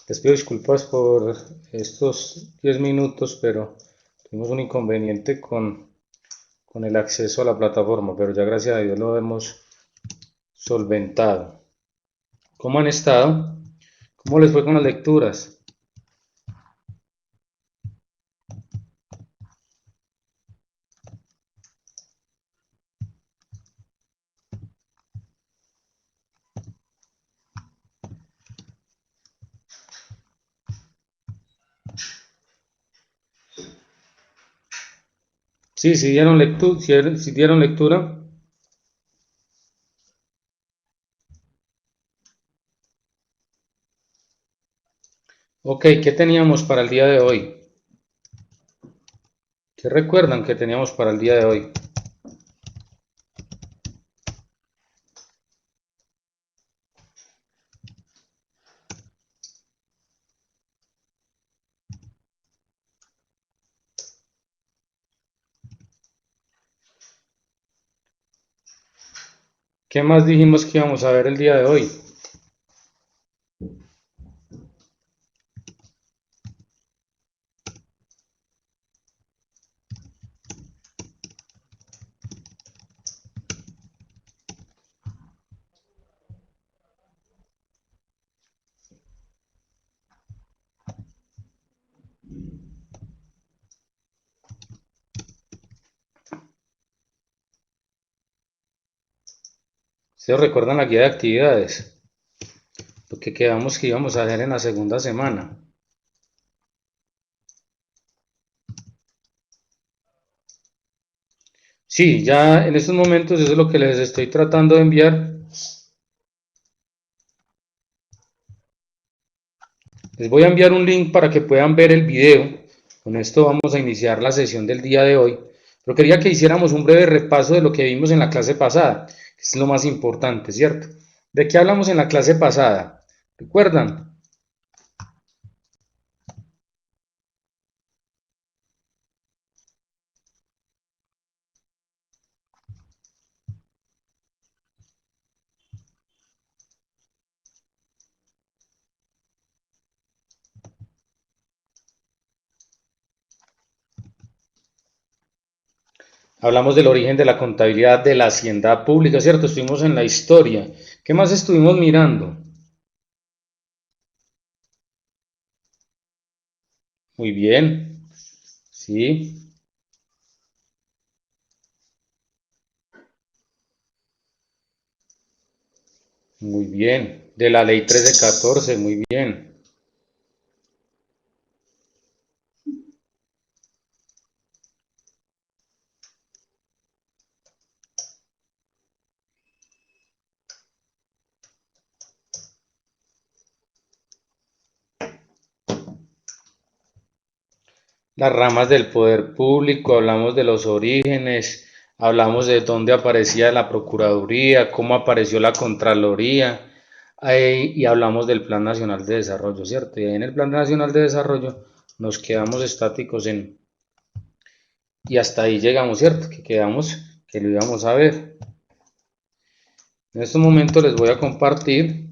Les pido disculpas por estos 10 minutos, pero tuvimos un inconveniente con el acceso a la plataforma, pero ya gracias a Dios lo hemos solventado. ¿Cómo han estado? ¿Cómo les fue con las lecturas? Sí, si dieron lectura, si dieron lectura. Ok, ¿qué teníamos para el día de hoy? ¿Qué recuerdan que teníamos para el día de hoy? ¿Qué más dijimos que íbamos a ver el día de hoy? ¿Ustedes recuerdan la guía de actividades? Lo que quedamos que íbamos a hacer en la segunda semana. Sí, ya en estos momentos eso es lo que les estoy tratando de enviar. Les voy a enviar un link para que puedan ver el video. Con esto vamos a iniciar la sesión del día de hoy. Pero quería que hiciéramos un breve repaso de lo que vimos en la clase pasada, que es lo más importante, ¿cierto? ¿De qué hablamos en la clase pasada? ¿Recuerdan? Hablamos del origen de la contabilidad de la hacienda pública, ¿cierto? Estuvimos en la historia. ¿Qué más estuvimos mirando? Muy bien, sí, muy bien. De la ley 1314, muy bien. Las ramas del poder público, hablamos de los orígenes, hablamos de dónde aparecía la Procuraduría, cómo apareció la Contraloría, y hablamos del Plan Nacional de Desarrollo, ¿cierto? Y ahí en el Plan Nacional de Desarrollo nos quedamos estáticos y hasta ahí llegamos, ¿cierto? Que quedamos que lo íbamos a ver. En estos momentos les voy a compartir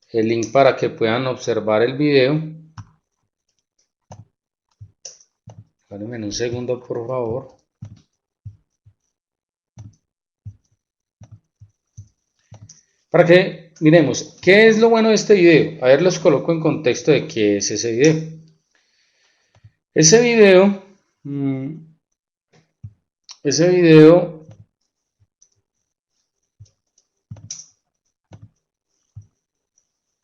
el link para que puedan observar el video. Espérenme un segundo, por favor. Para que miremos, ¿qué es lo bueno de este video? A ver, los coloco en contexto de qué es ese video. Ese video, ese video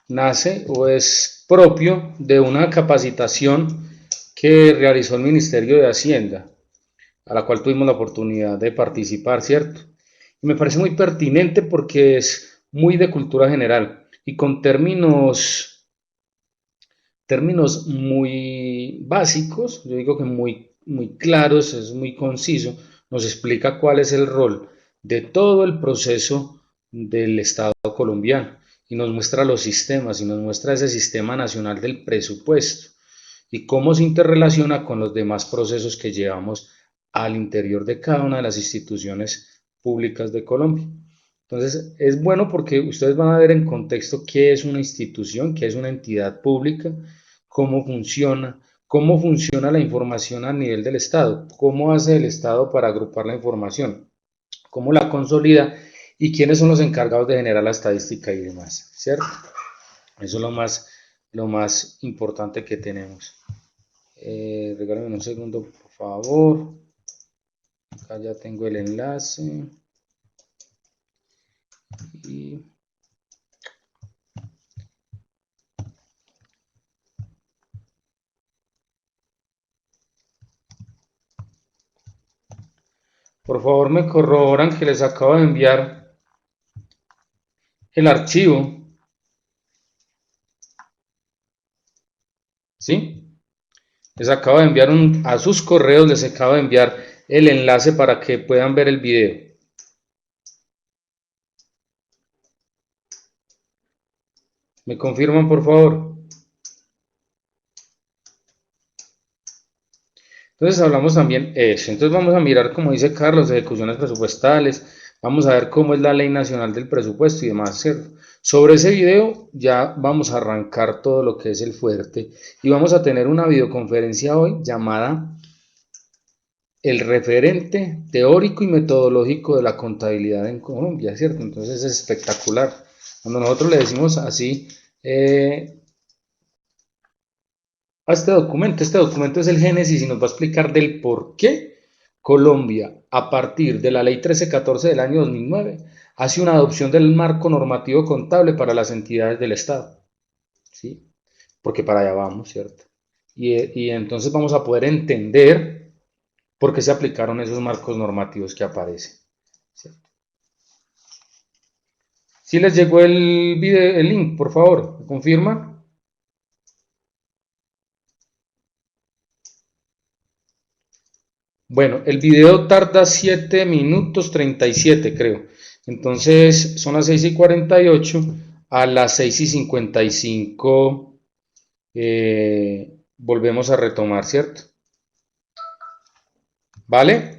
nace o es propio de una capacitación que realizó el Ministerio de Hacienda, a la cual tuvimos la oportunidad de participar, ¿cierto? Y me parece muy pertinente porque es muy de cultura general y con términos muy básicos, yo digo que muy claros, es muy conciso, nos explica cuál es el rol de todo el proceso del Estado colombiano y nos muestra los sistemas y nos muestra ese sistema nacional del presupuesto y cómo se interrelaciona con los demás procesos que llevamos al interior de cada una de las instituciones públicas de Colombia. Entonces, es bueno porque ustedes van a ver en contexto qué es una institución, qué es una entidad pública, cómo funciona la información a nivel del Estado, cómo hace el Estado para agrupar la información, cómo la consolida y quiénes son los encargados de generar la estadística y demás, ¿cierto? Eso es lo más importante que tenemos. Regálenme un segundo, por favor. Acá ya tengo el enlace. Y por favor me corroboran que les acabo de enviar el archivo. ¿Sí? Les acabo de enviar a sus correos, les acabo de enviar el enlace para que puedan ver el video. ¿Me confirman, por favor? Entonces hablamos también eso. Entonces vamos a mirar, como dice Carlos, ejecuciones presupuestales. Vamos a ver cómo es la Ley Nacional del Presupuesto y demás, ¿cierto? Sobre ese video ya vamos a arrancar todo lo que es el fuerte y vamos a tener una videoconferencia hoy llamada el referente teórico y metodológico de la contabilidad en Colombia, ¿cierto? Entonces es espectacular. Cuando nosotros le decimos así a este documento es el génesis y nos va a explicar del por qué Colombia, a partir de la Ley 1314 del año 2009, hace una adopción del marco normativo contable para las entidades del Estado, ¿sí? Porque para allá vamos, ¿cierto? Y entonces vamos a poder entender por qué se aplicaron esos marcos normativos que aparecen, ¿cierto? Si les llegó el video, el link, por favor, ¿me confirma? Bueno, el video tarda 7 minutos 37, creo. Entonces son las 6:48. A las 6:55 volvemos a retomar, ¿cierto? ¿Vale?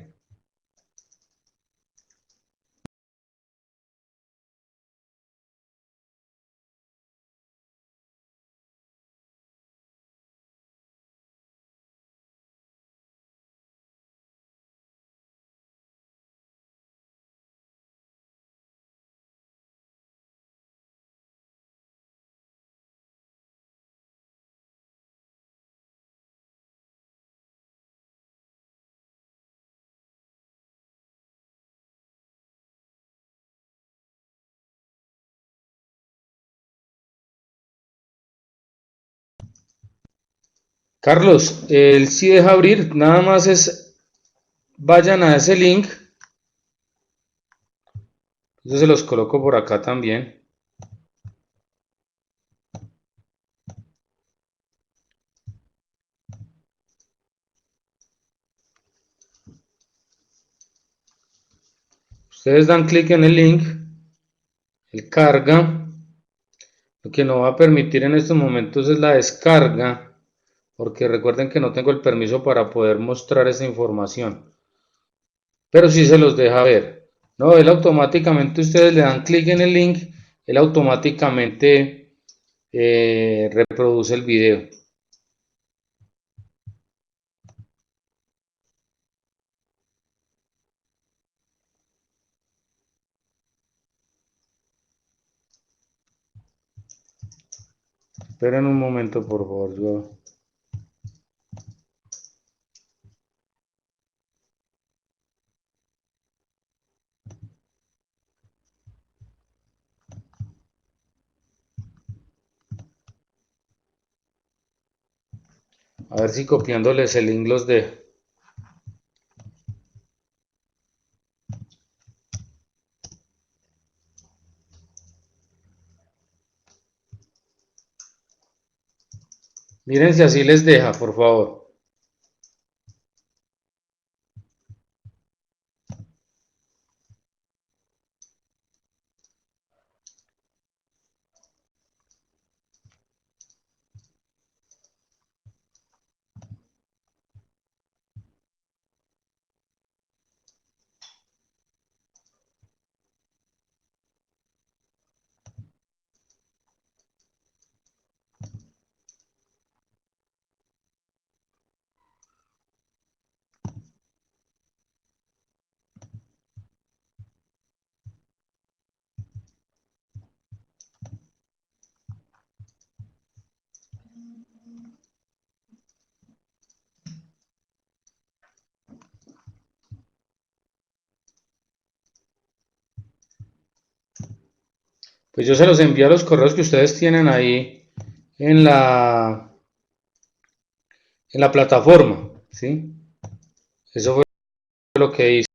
Carlos, él sí deja abrir, nada más vayan a ese link. Yo se los coloco por acá también. Ustedes dan clic en el link, él carga. Lo que no va a permitir en estos momentos es la descarga, porque recuerden que no tengo el permiso para poder mostrar esa información, pero sí se los deja ver. No, él automáticamente, ustedes le dan clic en el link, él automáticamente reproduce el video. Esperen un momento, por favor. A ver si copiándoles el link los dejo. Miren si así les deja, por favor. Pues yo se los envío a los correos que ustedes tienen ahí en la plataforma, ¿sí? Eso fue lo que hice.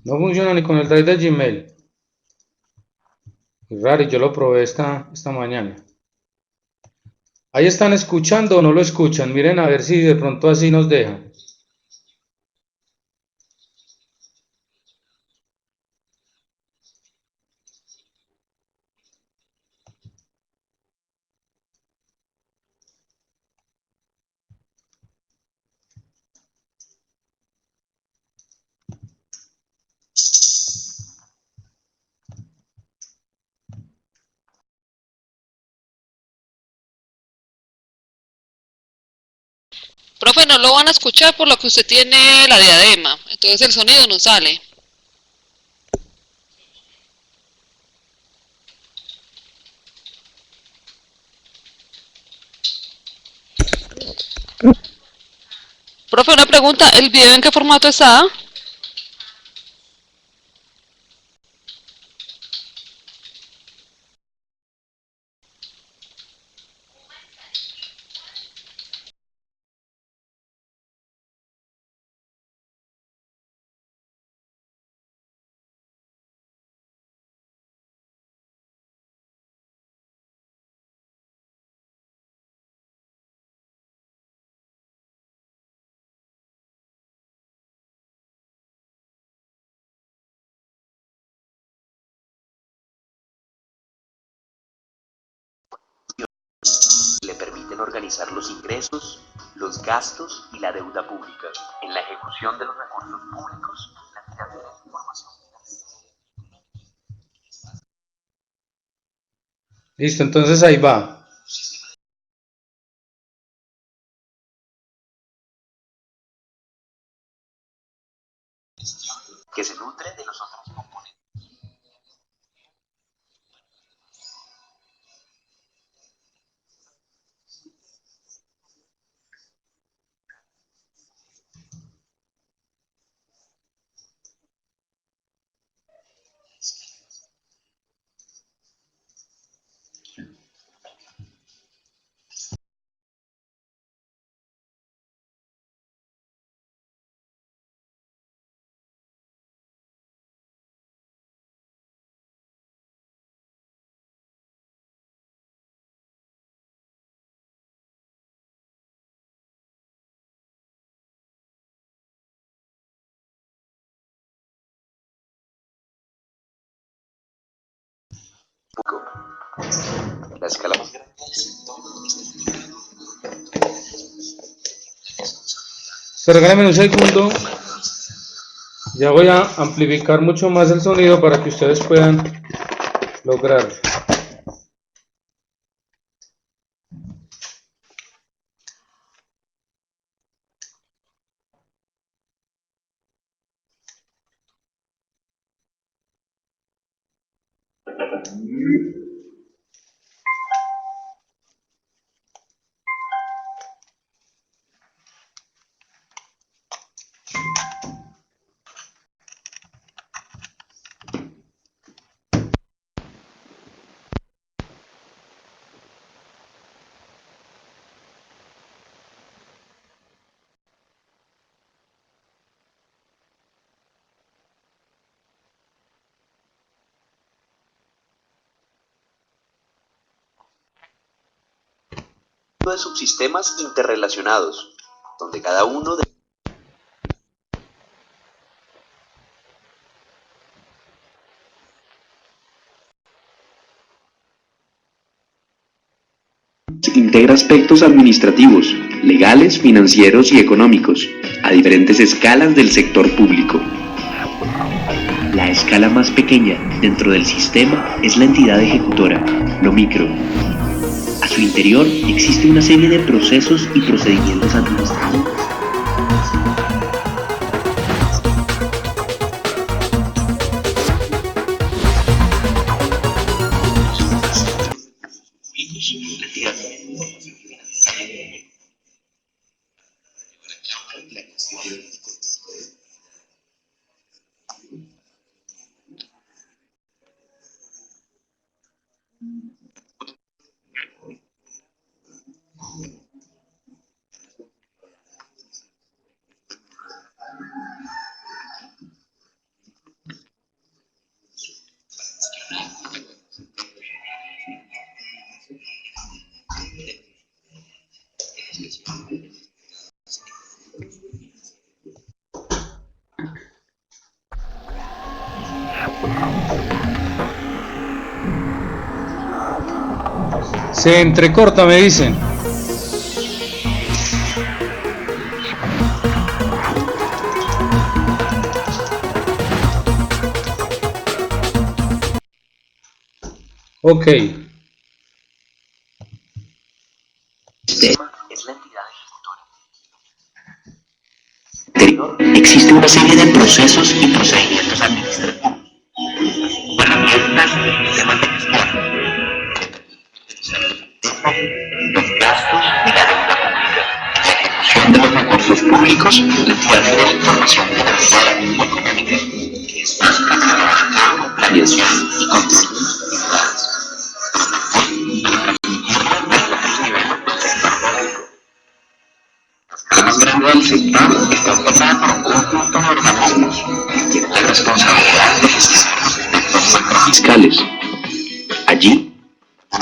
No funciona ni con el Drive de Gmail. Es raro, y yo lo probé esta mañana. Ahí están escuchando o no lo escuchan. Miren a ver si de pronto así nos dejan. Profe, no lo van a escuchar por lo que usted tiene la diadema, entonces el sonido no sale. Profe, una pregunta, ¿el video en qué formato está? Le permiten organizar los ingresos, los gastos y la deuda pública. En la ejecución de los recursos públicos, la entidad tiene información. Listo, entonces ahí va. Que se nutre de los otros componentes. La escala más grande del sector. Regálame un segundo. Ya voy a amplificar mucho más el sonido para que ustedes puedan lograrlo. De subsistemas interrelacionados, donde cada uno de integra aspectos administrativos, legales, financieros y económicos, a diferentes escalas del sector público. La escala más pequeña dentro del sistema es la entidad ejecutora, lo micro. A su interior existe una serie de procesos y procedimientos administrativos. Se entrecorta, me dicen. Ok. Existe una serie de procesos y procedimientos administrativos, herramientas del sistema de gestión, los gastos y la deuda pública, la ejecución de los recursos públicos, la fuente de la información financiera y económica, que es básica para llevar a cabo planeación y control de las actividades. La más grande del sector está formada por un conjunto de organismos que tienen la responsabilidad de gestionar los aspectos macrofiscales. Allí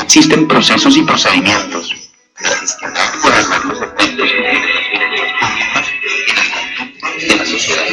existen procesos y procedimientos para gestionar y gobernar los efectos de los financieros públicos en el conjunto de la sociedad.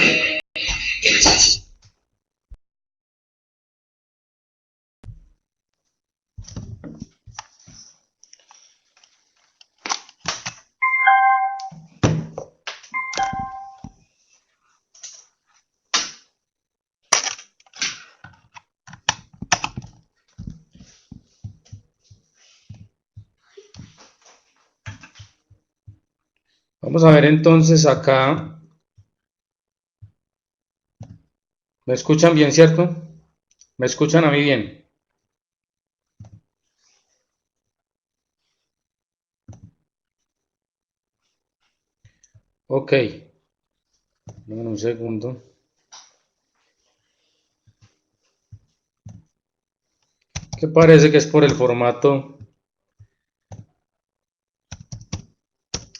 Vamos a ver entonces acá. ¿Me escuchan bien, cierto? ¿Me escuchan a mí bien? Ok. Dame un segundo. Que parece que es por el formato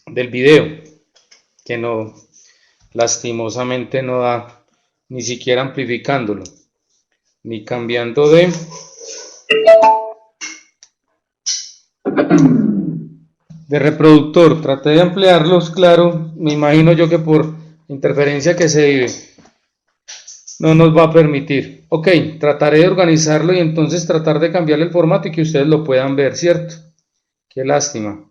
del video, que no, lastimosamente no da, ni siquiera amplificándolo, ni cambiando de reproductor. Traté de ampliarlos, claro, me imagino yo que por interferencia que se vive no nos va a permitir. Ok, trataré de organizarlo y entonces tratar de cambiarle el formato y que ustedes lo puedan ver, ¿cierto? Qué lástima.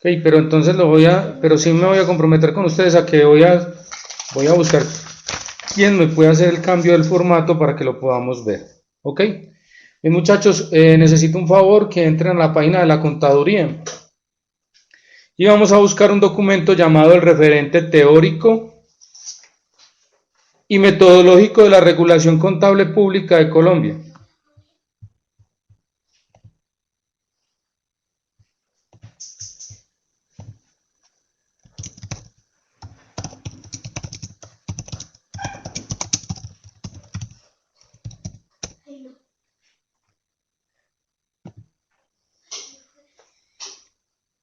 Ok, pero entonces pero sí me voy a comprometer con ustedes a que voy a buscar quién me puede hacer el cambio del formato para que lo podamos ver. Ok, bien muchachos, necesito un favor, que entren a la página de la contaduría y vamos a buscar un documento llamado el referente teórico y metodológico de la regulación contable pública de Colombia.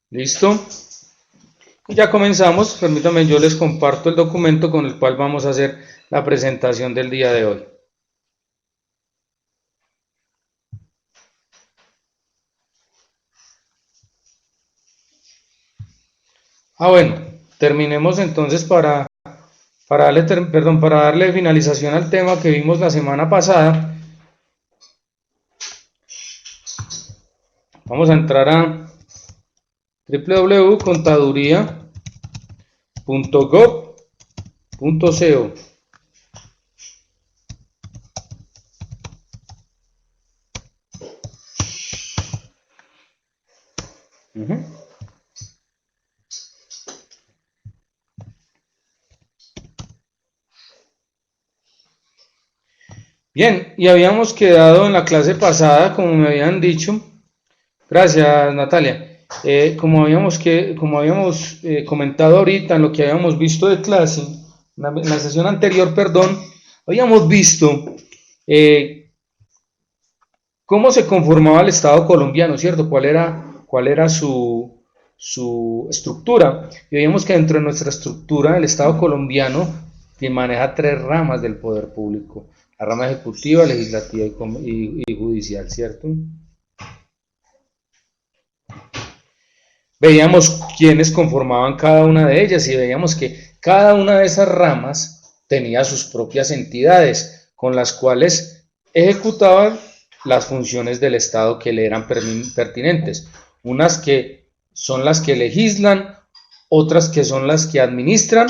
¿Listo? Ya comenzamos. Permítanme, yo les comparto el documento con el cual vamos a hacer la presentación del día de hoy. Bueno, terminemos entonces para darle finalización al tema que vimos la semana pasada. Vamos a entrar a www.contaduría.gov.co. Bien, y habíamos quedado en la clase pasada, como me habían dicho, gracias Natalia, como habíamos comentado ahorita en lo que habíamos visto de clase, en la sesión anterior, perdón, habíamos visto cómo se conformaba el Estado colombiano, ¿cierto? ¿Cuál era su estructura? Y veíamos que dentro de nuestra estructura, el Estado colombiano que maneja tres ramas del poder público: la rama ejecutiva, legislativa y judicial, ¿cierto? veíamos quiénes conformaban cada una de ellas y veíamos que cada una de esas ramas tenía sus propias entidades con las cuales ejecutaban las funciones del Estado que le eran pertinentes. Unas que son las que legislan, otras que son las que administran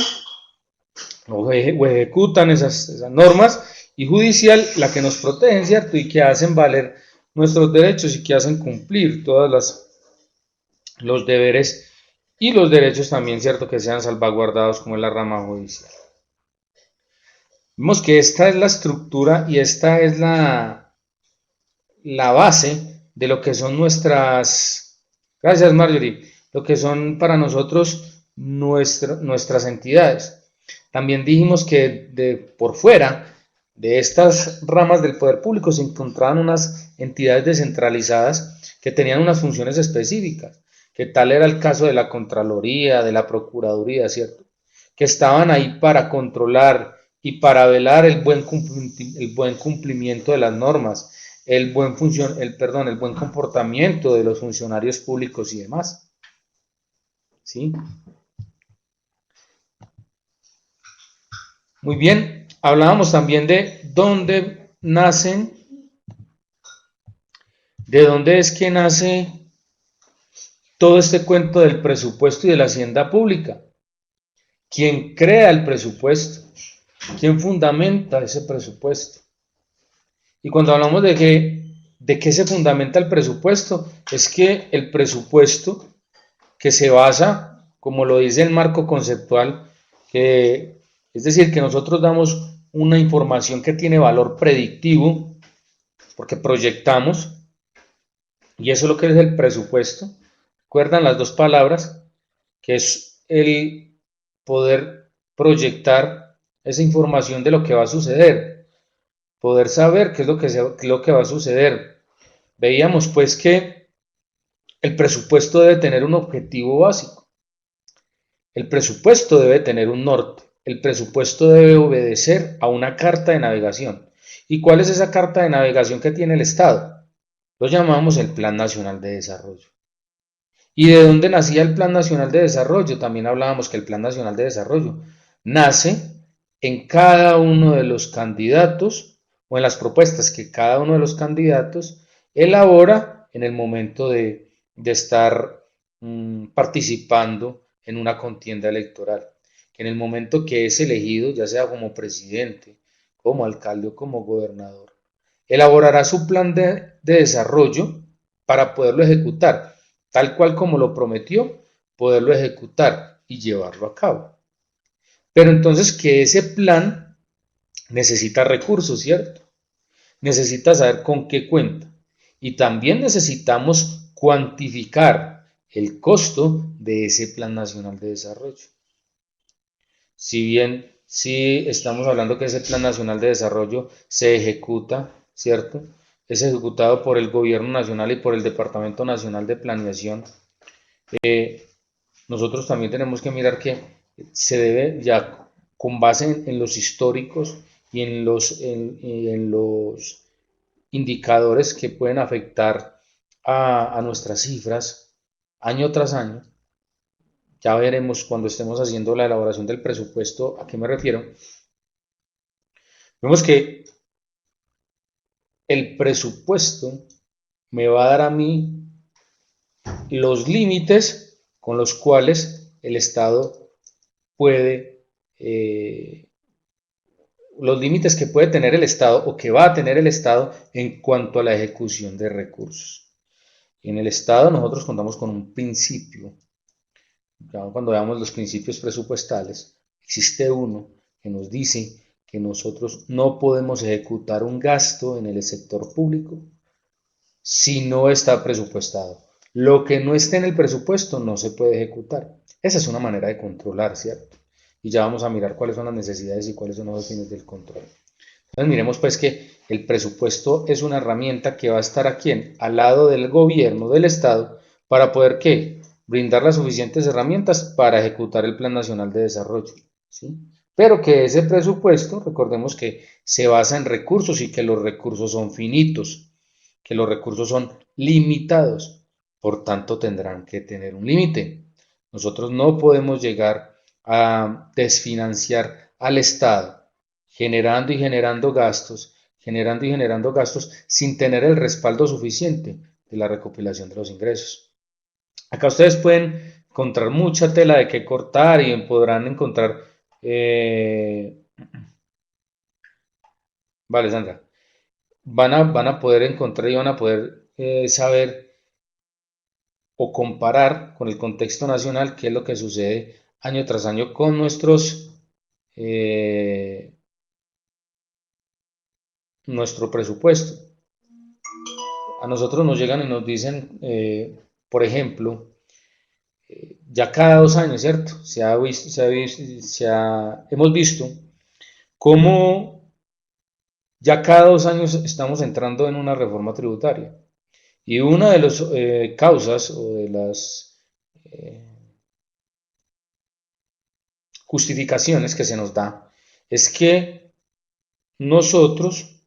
o ejecutan esas normas, y judicial, la que nos protege, ¿cierto? Y que hacen valer nuestros derechos y que hacen cumplir todos los deberes y los derechos también, ¿cierto? Que sean salvaguardados como es la rama judicial. Vemos que esta es la estructura y esta es la base de lo que son nuestras, gracias Marjorie, lo que son para nosotros nuestras entidades. También dijimos que por fuera de estas ramas del poder público se encontraban unas entidades descentralizadas que tenían unas funciones específicas, que tal era el caso de la Contraloría, de la Procuraduría, ¿cierto? Que estaban ahí para controlar y para velar el buen cumplimiento de las normas, el buen comportamiento de los funcionarios públicos y demás. ¿Sí? Muy bien, hablábamos también de dónde nacen, de dónde es que nace todo este cuento del presupuesto y de la hacienda pública. ¿Quién crea el presupuesto? ¿Quién fundamenta ese presupuesto? Y cuando hablamos de qué se fundamenta el presupuesto, es que el presupuesto que se basa, como lo dice el marco conceptual, es decir, que nosotros damos una información que tiene valor predictivo, porque proyectamos, y eso es lo que es el presupuesto. ¿Recuerdan las dos palabras? Que es el poder proyectar esa información de lo que va a suceder, poder saber qué es lo que va a suceder. Veíamos pues que el presupuesto debe tener un objetivo básico, el presupuesto debe tener un norte, el presupuesto debe obedecer a una carta de navegación. ¿Y cuál es esa carta de navegación que tiene el Estado? Lo llamamos el Plan Nacional de Desarrollo. ¿Y de dónde nacía el Plan Nacional de Desarrollo? También hablábamos que el Plan Nacional de Desarrollo nace en cada uno de los candidatos o en las propuestas que cada uno de los candidatos elabora en el momento de estar participando en una contienda electoral. Que en el momento que es elegido, ya sea como presidente, como alcalde o como gobernador, elaborará su plan de desarrollo para poderlo ejecutar, tal cual como lo prometió, poderlo ejecutar y llevarlo a cabo. Pero entonces que ese plan necesita recursos, ¿cierto? Necesita saber con qué cuenta. Y también necesitamos cuantificar el costo de ese Plan Nacional de Desarrollo. Si bien sí estamos hablando que ese Plan Nacional de Desarrollo se ejecuta, ¿cierto? Es ejecutado por el Gobierno Nacional y por el Departamento Nacional de Planeación. Nosotros también tenemos que mirar que se debe, ya con base en los históricos y en los indicadores que pueden afectar a nuestras cifras año tras año, ya veremos cuando estemos haciendo la elaboración del presupuesto a qué me refiero. Vemos que el presupuesto me va a dar a mí los límites con los cuales el Estado puede, los límites que puede tener el Estado o que va a tener el Estado en cuanto a la ejecución de recursos. Y en el Estado nosotros contamos con un principio. Cuando veamos los principios presupuestales, existe uno que nos dice que nosotros no podemos ejecutar un gasto en el sector público si no está presupuestado. Lo que no esté en el presupuesto no se puede ejecutar. Esa es una manera de controlar, ¿cierto? Y ya vamos a mirar cuáles son las necesidades y cuáles son los fines del control. Entonces miremos pues que el presupuesto es una herramienta que va a estar aquí al lado del gobierno, del Estado, para poder ¿qué? Brindar las suficientes herramientas para ejecutar el Plan Nacional de Desarrollo, ¿sí? Pero que ese presupuesto, recordemos que se basa en recursos y que los recursos son finitos, que los recursos son limitados. por tanto tendrán que tener un límite. Nosotros no podemos llegar a desfinanciar al Estado generando y generando gastos, sin tener el respaldo suficiente de la recopilación de los ingresos. Acá ustedes pueden encontrar mucha tela de qué cortar y podrán encontrar... vale, Sandra. Van a poder encontrar y van a poder saber o comparar con el contexto nacional qué es lo que sucede año tras año con nuestro presupuesto. A nosotros nos llegan y nos dicen, por ejemplo, ya cada 2 años, ¿cierto? Hemos visto cómo ya cada 2 años estamos entrando en una reforma tributaria. Y una de las causas o de las justificaciones que se nos da es que nosotros,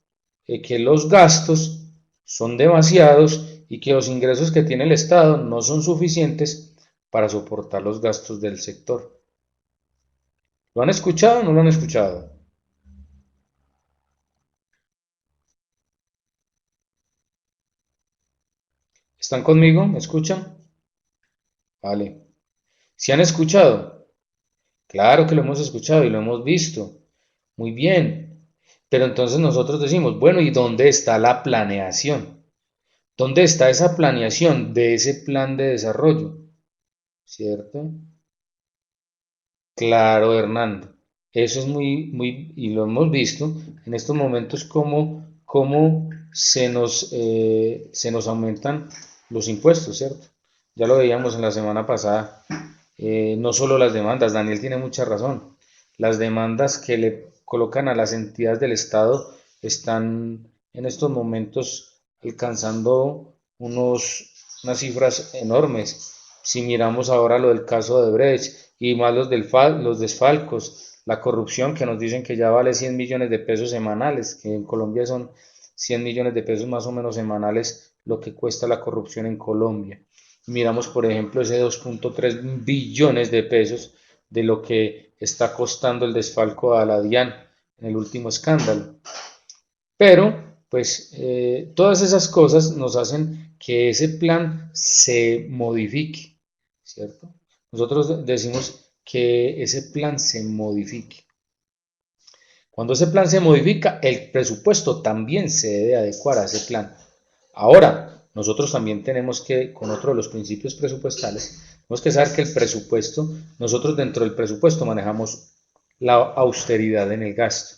que los gastos son demasiados y que los ingresos que tiene el Estado no son suficientes para soportar los gastos del sector. ¿Lo han escuchado o no lo han escuchado? ¿Están conmigo? ¿Me escuchan? Vale. ¿Sí han escuchado? Claro que lo hemos escuchado y lo hemos visto. Muy bien. Pero entonces nosotros decimos, bueno, ¿y dónde está la planeación? ¿Dónde está esa planeación de ese plan de desarrollo? ¿Cierto? Claro, Hernando. Eso es y lo hemos visto en estos momentos, cómo se nos aumentan los impuestos, ¿cierto? Ya lo veíamos en la semana pasada. No solo las demandas, Daniel tiene mucha razón. Las demandas que le colocan a las entidades del Estado están en estos momentos alcanzando unas cifras enormes. Si miramos ahora lo del caso de Brecht y más los desfalcos, la corrupción que nos dicen que ya vale 100 millones de pesos semanales, que en Colombia son 100 millones de pesos más o menos semanales lo que cuesta la corrupción en Colombia. Miramos, por ejemplo, ese 2.3 billones de pesos de lo que está costando el desfalco a la DIAN en el último escándalo. Pero, pues, todas esas cosas nos hacen que ese plan se modifique, ¿cierto? Nosotros decimos que ese plan se modifique. Cuando ese plan se modifica, el presupuesto también se debe adecuar a ese plan. Ahora, nosotros también tenemos que, con otro de los principios presupuestales, tenemos que saber que el presupuesto, nosotros dentro del presupuesto manejamos la austeridad en el gasto.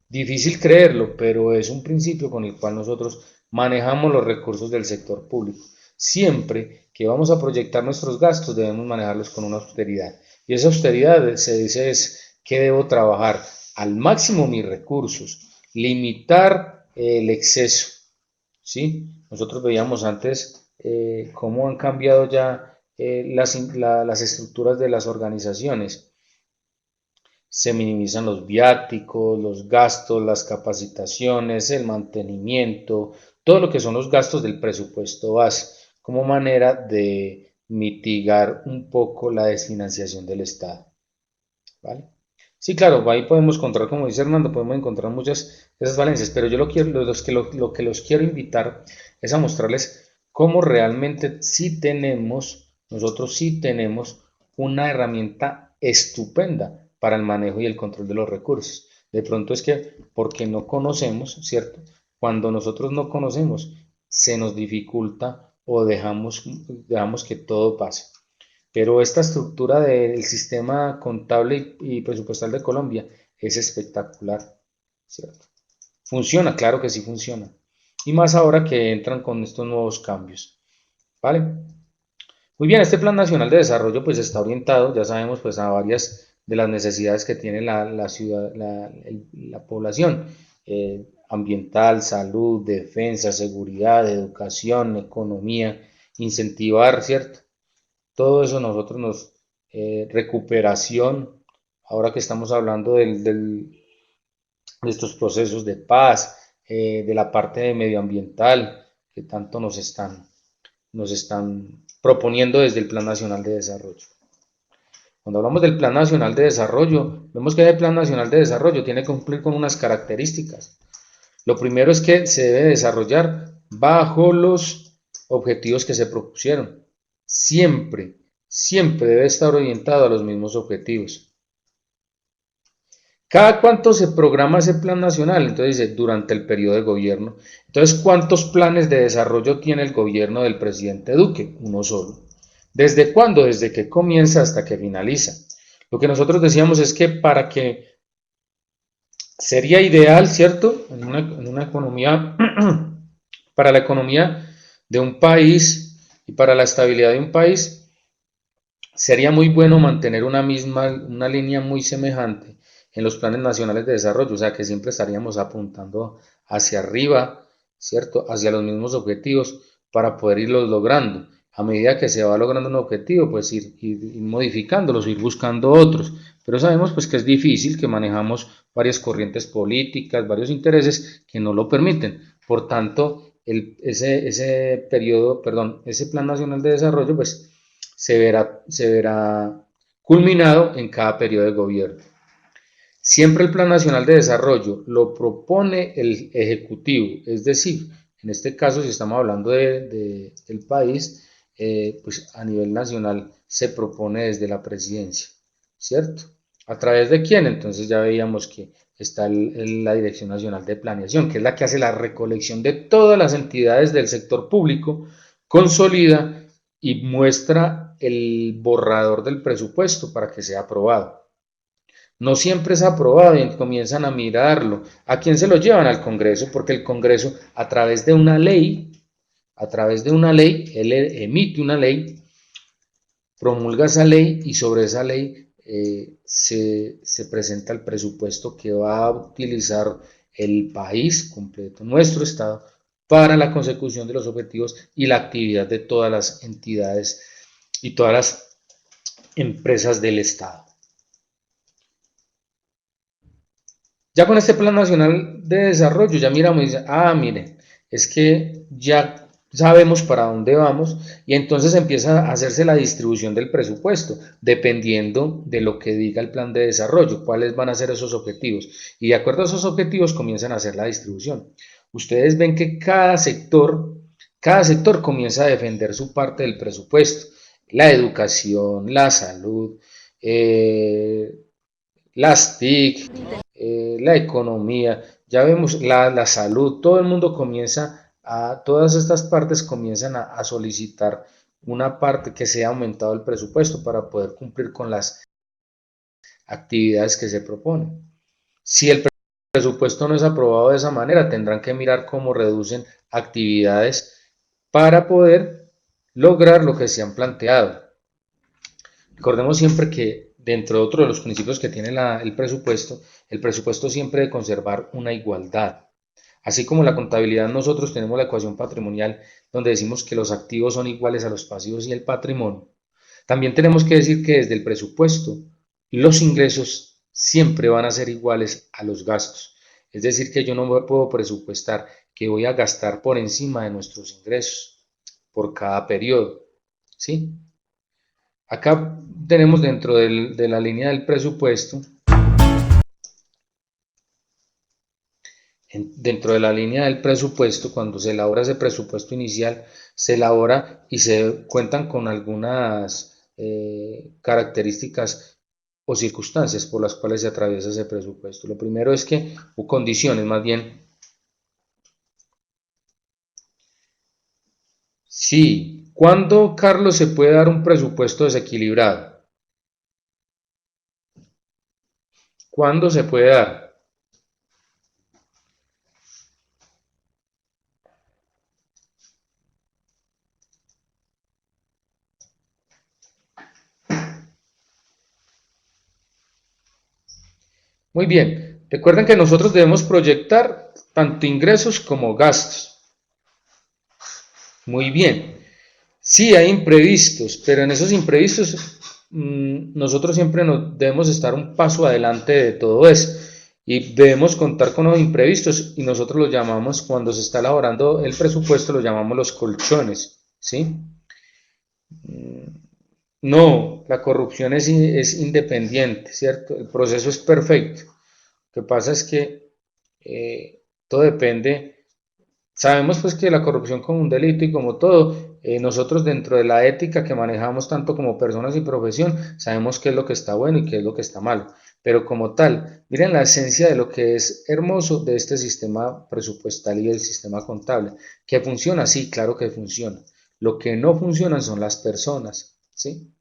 Difícil creerlo, pero es un principio con el cual nosotros manejamos los recursos del sector público. Siempre que vamos a proyectar nuestros gastos debemos manejarlos con una austeridad. Y esa austeridad se dice es que debo trabajar al máximo mis recursos, limitar el exceso. ¿Sí? Nosotros veíamos antes cómo han cambiado ya las estructuras de las organizaciones. Se minimizan los viáticos, los gastos, las capacitaciones, el mantenimiento, todo lo que son los gastos del presupuesto base, como manera de mitigar un poco la desfinanciación del Estado. ¿Vale? Sí, claro, ahí podemos encontrar, como dice Hernando, podemos encontrar muchas de esas valencias, pero yo lo que los quiero invitar es a mostrarles cómo realmente nosotros sí tenemos una herramienta estupenda para el manejo y el control de los recursos. De pronto es que porque no conocemos, ¿cierto? Cuando nosotros no conocemos, se nos dificulta o dejamos que todo pase. Pero esta estructura del sistema contable y presupuestal de Colombia es espectacular, ¿cierto? Funciona, claro que sí funciona. Y más ahora que entran con estos nuevos cambios, ¿vale? Muy bien, este Plan Nacional de Desarrollo pues está orientado, ya sabemos, pues a varias de las necesidades que tiene la ciudad, la población, ambiental, salud, defensa, seguridad, educación, economía, incentivar, ¿cierto? Todo eso recuperación, ahora que estamos hablando de estos procesos de paz, de la parte medioambiental que tanto nos están nos están proponiendo desde el Plan Nacional de Desarrollo. Cuando hablamos del Plan Nacional de Desarrollo, vemos que el Plan Nacional de Desarrollo tiene que cumplir con unas características. Lo primero es que se debe desarrollar bajo los objetivos que se propusieron. Siempre, siempre debe estar orientado a los mismos objetivos. ¿Cada cuánto se programa ese plan nacional? Entonces dice, durante el periodo de gobierno. Entonces, ¿cuántos planes de desarrollo tiene el gobierno del presidente Duque? Uno solo. ¿Desde cuándo? Desde que comienza hasta que finaliza. Lo que nosotros decíamos es que para que sería ideal, ¿cierto? En una economía, para la economía de un país y para la estabilidad de un país, sería muy bueno mantener una línea muy semejante en los planes nacionales de desarrollo, o sea que siempre estaríamos apuntando hacia arriba, ¿cierto? Hacia los mismos objetivos para poder irlos logrando. A medida que se va logrando un objetivo, pues ir modificándolos, ir buscando otros. Pero sabemos pues que es difícil, que manejamos varias corrientes políticas, varios intereses que no lo permiten. Por tanto, ese plan nacional de desarrollo pues se verá culminado en cada periodo de gobierno. Siempre el Plan Nacional de Desarrollo lo propone el Ejecutivo, es decir, en este caso, si estamos hablando del país, pues a nivel nacional se propone desde la presidencia, ¿cierto? ¿A través de quién? Entonces ya veíamos que está la Dirección Nacional de Planeación, que es la que hace la recolección de todas las entidades del sector público, consolida y muestra el borrador del presupuesto para que sea aprobado. No siempre es aprobado y comienzan a mirarlo. ¿A quién se lo llevan? Al Congreso, porque el Congreso, a través de una ley, él emite una ley, promulga esa ley y sobre esa ley se presenta el presupuesto que va a utilizar el país completo, nuestro Estado, para la consecución de los objetivos y la actividad de todas las entidades y todas las empresas del Estado. Ya con este Plan Nacional de Desarrollo, ya miramos y dice, miren, es que ya sabemos para dónde vamos y entonces empieza a hacerse la distribución del presupuesto, dependiendo de lo que diga el plan de desarrollo, cuáles van a ser esos objetivos. Y de acuerdo a esos objetivos comienzan a hacer la distribución. Ustedes ven que cada sector comienza a defender su parte del presupuesto. La educación, la salud, las TIC, la economía, ya vemos la salud, todo el mundo todas estas partes comienzan a solicitar una parte que sea aumentado el presupuesto para poder cumplir con las actividades que se proponen. Si el presupuesto no es aprobado de esa manera, tendrán que mirar cómo reducen actividades para poder lograr lo que se han planteado. Recordemos siempre que dentro de otro de los principios que tiene el presupuesto siempre debe conservar una igualdad. Así como la contabilidad, nosotros tenemos la ecuación patrimonial donde decimos que los activos son iguales a los pasivos y el patrimonio. También tenemos que decir que desde el presupuesto los ingresos siempre van a ser iguales a los gastos. Es decir, que yo no me puedo presupuestar que voy a gastar por encima de nuestros ingresos por cada periodo, ¿sí? Acá tenemos dentro de la línea del presupuesto, cuando se elabora ese presupuesto inicial, se elabora y se cuentan con algunas características o circunstancias por las cuales se atraviesa ese presupuesto. Lo primero es que, o condiciones más bien, sí, ¿cuándo, Carlos, se puede dar un presupuesto desequilibrado? ¿Cuándo se puede dar? Muy bien, recuerden que nosotros debemos proyectar tanto ingresos como gastos. Muy bien, sí hay imprevistos, pero en esos imprevistos nosotros siempre debemos estar un paso adelante de todo eso y debemos contar con los imprevistos y nosotros los llamamos, cuando se está elaborando el presupuesto, los llamamos los colchones. ¿sí? No, la corrupción es independiente, ¿cierto? El proceso es perfecto. Lo que pasa es que todo depende. Sabemos pues que la corrupción como un delito y como todo, nosotros dentro de la ética que manejamos tanto como personas y profesión, sabemos qué es lo que está bueno y qué es lo que está malo. Pero como tal, miren la esencia de lo que es hermoso de este sistema presupuestal y el sistema contable. ¿Que funciona? Sí, claro que funciona. Lo que no funciona son las personas, ¿sí?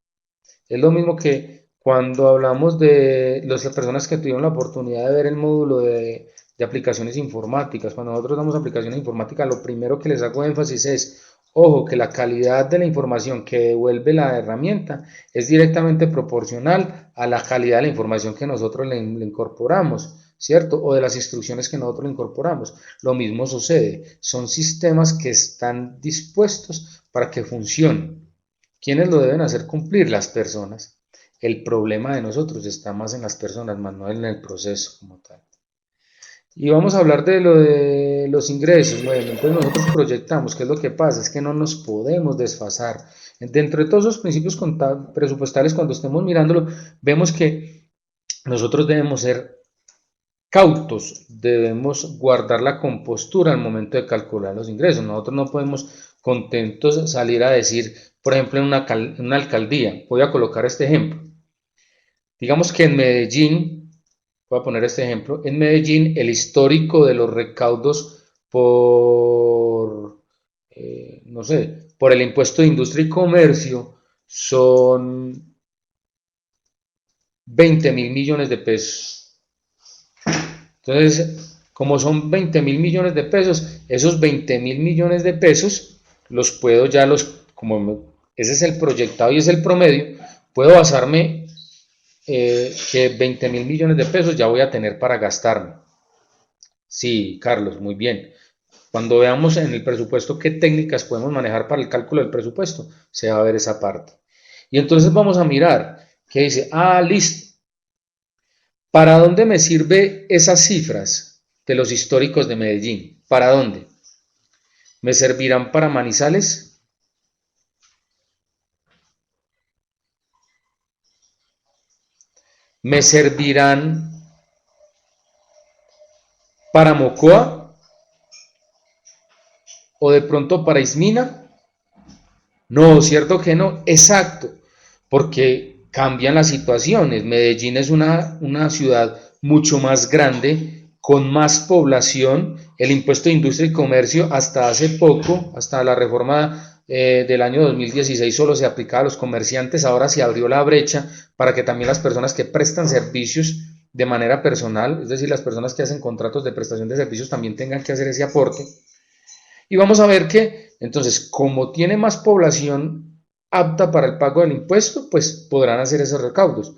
Es lo mismo que cuando hablamos de las personas que tuvieron la oportunidad de ver el módulo de aplicaciones informáticas. Cuando nosotros damos aplicaciones informáticas, lo primero que les hago énfasis es, ojo, que la calidad de la información que devuelve la herramienta es directamente proporcional a la calidad de la información que nosotros le incorporamos, ¿cierto? O de las instrucciones que nosotros le incorporamos. Lo mismo sucede, son sistemas que están dispuestos para que funcionen. ¿Quiénes lo deben hacer cumplir? Las personas. El problema de nosotros está más en las personas, más no en el proceso como tal. Y vamos a hablar de lo de los ingresos. Bueno, entonces nosotros proyectamos, ¿qué es lo que pasa? Es que no nos podemos desfasar. Dentro de todos los principios presupuestales, cuando estemos mirándolo, vemos que nosotros debemos ser cautos, debemos guardar la compostura al momento de calcular los ingresos. Nosotros no podemos contentos salir a decir, por ejemplo, en una alcaldía, voy a colocar este ejemplo. Digamos que en Medellín, voy a poner este ejemplo, en Medellín el histórico de los recaudos por, no sé, por el impuesto de industria y comercio son 20.000 millones de pesos. Entonces, como son 20.000 millones de pesos, esos 20.000 millones de pesos los puedo ya como ese es el proyectado y es el promedio, puedo basarme que 20.000 millones de pesos ya voy a tener para gastarme. Sí, Carlos, muy bien. Cuando veamos en el presupuesto qué técnicas podemos manejar para el cálculo del presupuesto, se va a ver esa parte. Y entonces vamos a mirar que dice, listo. ¿Para dónde me sirve esas cifras de los históricos de Medellín? ¿Para dónde? ¿Me servirán para Manizales? ¿Me servirán para Mocoa? ¿O de pronto para Ismina? No, cierto que no, exacto, porque cambian las situaciones. Medellín es una ciudad mucho más grande, con más población. El impuesto de industria y comercio hasta hace poco, hasta la reforma del año 2016, solo se aplicaba a los comerciantes. Ahora se abrió la brecha para que también las personas que prestan servicios de manera personal, es decir, las personas que hacen contratos de prestación de servicios, también tengan que hacer ese aporte. Y vamos a ver que, entonces, como tiene más población apta para el pago del impuesto, pues podrán hacer esos recaudos.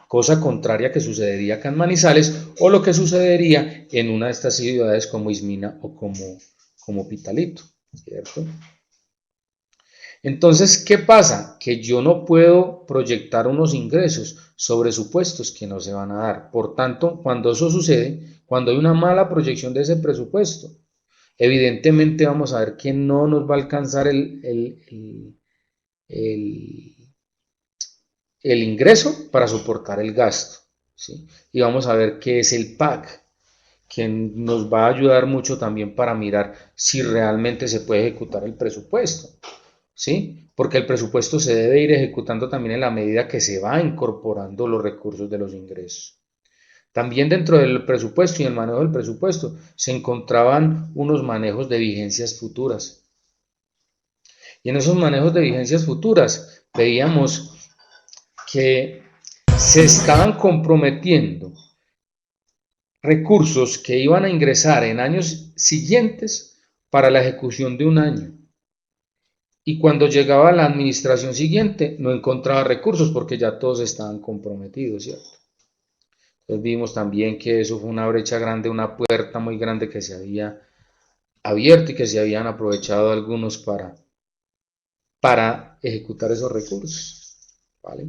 Cosa contraria que sucedería acá en Manizales o lo que sucedería en una de estas ciudades como Ismina o como Pitalito, ¿cierto? Entonces, ¿qué pasa? Que yo no puedo proyectar unos ingresos sobre supuestos que no se van a dar. Por tanto, cuando eso sucede, cuando hay una mala proyección de ese presupuesto, evidentemente vamos a ver que no nos va a alcanzar el ingreso para soportar el gasto, ¿sí? Y vamos a ver qué es el PAC, que nos va a ayudar mucho también para mirar si realmente se puede ejecutar el presupuesto, ¿sí? Porque el presupuesto se debe ir ejecutando también en la medida que se va incorporando los recursos de los ingresos. También dentro del presupuesto y el manejo del presupuesto se encontraban unos manejos de vigencias futuras. Y en esos manejos de vigencias futuras veíamos que se estaban comprometiendo recursos que iban a ingresar en años siguientes para la ejecución de un año. Y cuando llegaba la administración siguiente no encontraba recursos porque ya todos estaban comprometidos, ¿cierto? Entonces vimos también que eso fue una brecha grande, una puerta muy grande que se había abierto y que se habían aprovechado algunos para ejecutar esos recursos, ¿vale?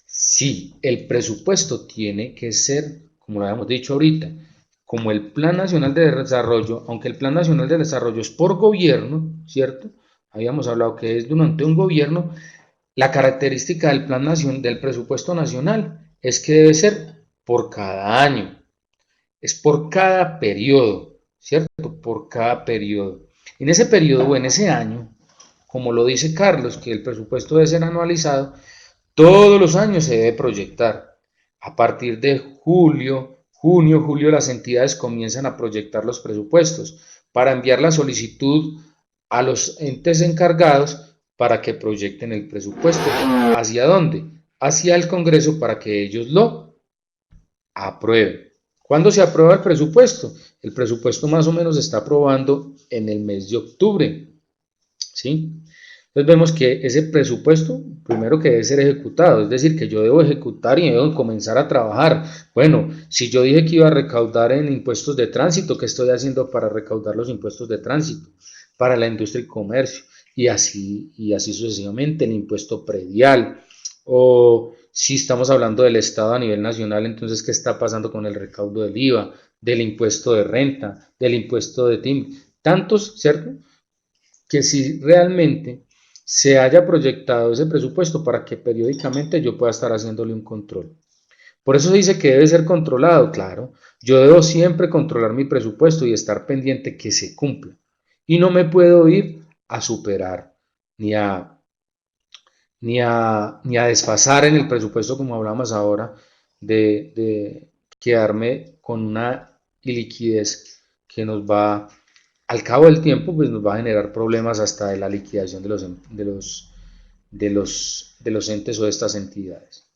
Sí, el presupuesto tiene que ser, como lo habíamos dicho ahorita, como el Plan Nacional de Desarrollo, aunque el Plan Nacional de Desarrollo es por gobierno, ¿cierto? Habíamos hablado que es durante un gobierno, la característica del Plan Nacional, del presupuesto nacional, es que debe ser por cada año, es por cada periodo, ¿cierto? Por cada periodo. En ese periodo o en ese año, como lo dice Carlos, que el presupuesto debe ser anualizado, todos los años se debe proyectar. A partir de julio, junio, julio, las entidades comienzan a proyectar los presupuestos para enviar la solicitud a los entes encargados para que proyecten el presupuesto. ¿Hacia dónde? Hacia el Congreso para que ellos lo aprueben. ¿Cuándo se aprueba el presupuesto? El presupuesto más o menos se está aprobando en el mes de octubre, ¿sí? Entonces vemos que ese presupuesto, primero que debe ser ejecutado, es decir, que yo debo ejecutar y debo comenzar a trabajar. Bueno, si yo dije que iba a recaudar en impuestos de tránsito, ¿qué estoy haciendo para recaudar los impuestos de tránsito? Para la industria y comercio, y así sucesivamente, el impuesto predial, o si estamos hablando del Estado a nivel nacional, entonces, ¿qué está pasando con el recaudo del IVA, del impuesto de renta, del impuesto de TIM? Tantos, ¿cierto? Que si realmente se haya proyectado ese presupuesto para que periódicamente yo pueda estar haciéndole un control. Por eso se dice que debe ser controlado, claro. Yo debo siempre controlar mi presupuesto y estar pendiente que se cumpla. Y no me puedo ir a superar ni a desfasar en el presupuesto, como hablamos ahora, de quedarme con una iliquidez que nos va, al cabo del tiempo, pues nos va a generar problemas hasta de la liquidación de los entes o de estas entidades.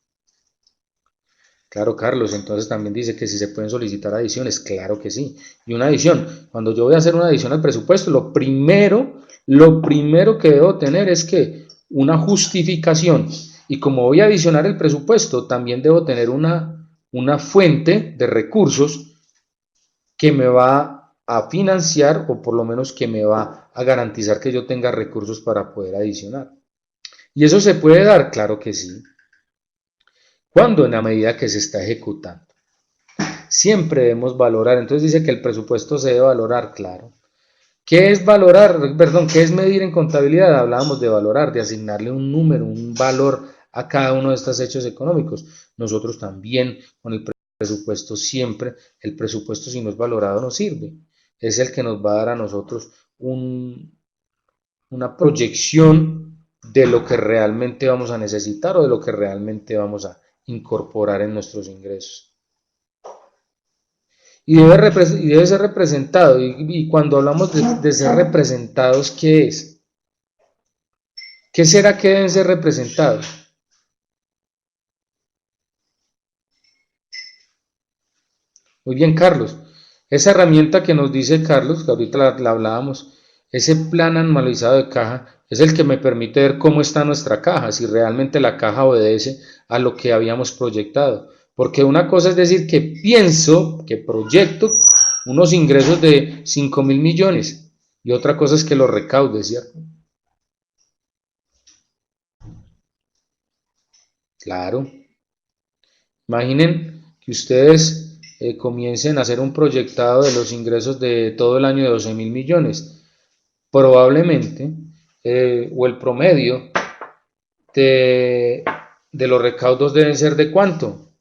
Claro, Carlos, entonces también dice que si se pueden solicitar adiciones, claro que sí. Y una adición, cuando yo voy a hacer una adición al presupuesto, lo primero que debo tener es que una justificación. Y como voy a adicionar el presupuesto, también debo tener una fuente de recursos que me va a financiar o por lo menos que me va a garantizar que yo tenga recursos para poder adicionar. ¿Y eso se puede dar? Claro que sí. ¿Cuándo? En la medida que se está ejecutando. Siempre debemos valorar, entonces dice que el presupuesto se debe valorar, claro. ¿Qué es valorar? Perdón, ¿qué es medir en contabilidad? Hablábamos de valorar, de asignarle un número, un valor a cada uno de estos hechos económicos. Nosotros también con el presupuesto siempre, el presupuesto si no es valorado no sirve. Es el que nos va a dar a nosotros una proyección de lo que realmente vamos a necesitar o de lo que realmente vamos a incorporar en nuestros ingresos. Y debe ser representado. Y cuando hablamos de ser representados, ¿qué es? ¿Qué será que deben ser representados? Muy bien, Carlos. Esa herramienta que nos dice Carlos, que ahorita la hablábamos, ese plan anualizado de caja, es el que me permite ver cómo está nuestra caja, si realmente la caja obedece a lo que habíamos proyectado. Porque una cosa es decir que pienso, que proyecto unos ingresos de 5.000 millones y otra cosa es que los recaude, ¿cierto? Claro. Imaginen que ustedes comiencen a hacer un proyectado de los ingresos de todo el año de 12.000 millones. Probablemente, o el promedio de los recaudos deben ser ¿de cuánto?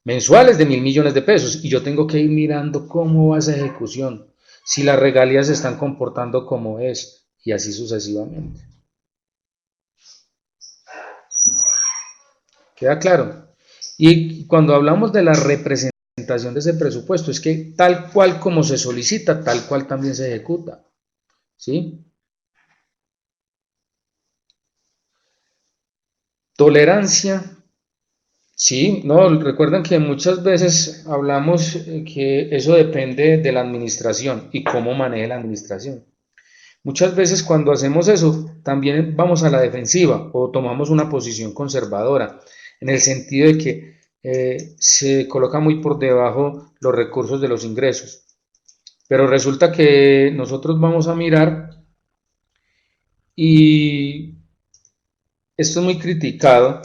Mensuales de 1.000 millones de pesos. Y yo tengo que ir mirando cómo va esa ejecución, si las regalías se están comportando como es, y así sucesivamente. ¿Queda claro? Y cuando hablamos de la representación de ese presupuesto, es que tal cual como se solicita, tal cual también se ejecuta. ¿Sí? Tolerancia. Sí, no, recuerden que muchas veces hablamos que eso depende de la administración y cómo maneje la administración. Muchas veces cuando hacemos eso, también vamos a la defensiva o tomamos una posición conservadora, en el sentido de que se coloca muy por debajo los recursos de los ingresos. Pero resulta que nosotros vamos a mirar y esto es muy criticado,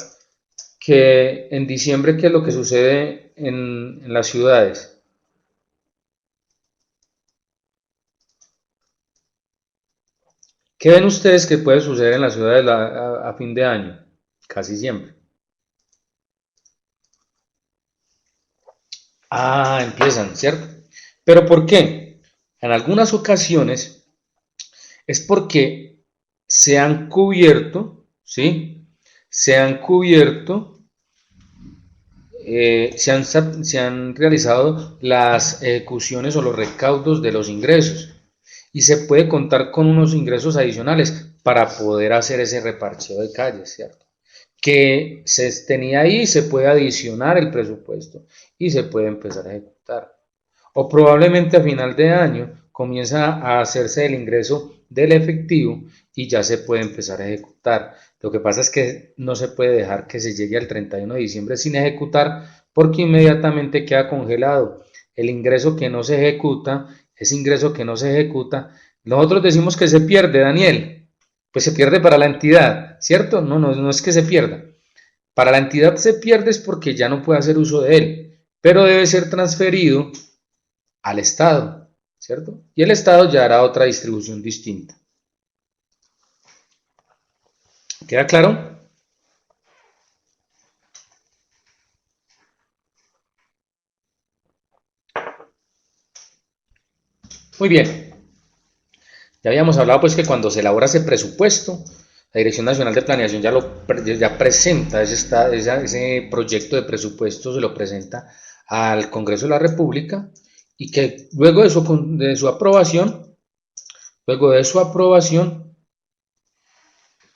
que en diciembre, ¿qué es lo que sucede en las ciudades? ¿Qué ven ustedes que puede suceder en las ciudades a fin de año? Casi siempre. Empiezan, ¿cierto? ¿Pero por qué? En algunas ocasiones es porque se han cubierto, ¿sí? Se han cubierto, se han realizado las ejecuciones o los recaudos de los ingresos y se puede contar con unos ingresos adicionales para poder hacer ese reparcheo de calles, ¿cierto? Que se tenía ahí, se puede adicionar el presupuesto y se puede empezar a ejecutar. O probablemente a final de año comienza a hacerse el ingreso del efectivo y ya se puede empezar a ejecutar. Lo que pasa es que no se puede dejar que se llegue al 31 de diciembre sin ejecutar porque inmediatamente queda congelado. El ingreso que no se ejecuta, ese ingreso que no se ejecuta, nosotros decimos que se pierde, Daniel, pues se pierde para la entidad, ¿cierto? No es que se pierda. Para la entidad se pierde es porque ya no puede hacer uso de él, pero debe ser transferido al Estado, ¿cierto? Y el Estado ya hará otra distribución distinta. ¿Queda claro? Muy bien. Ya habíamos hablado pues que cuando se elabora ese presupuesto, la Dirección Nacional de Planeación ya presenta ese proyecto de presupuesto, se lo presenta al Congreso de la República y que luego de su aprobación,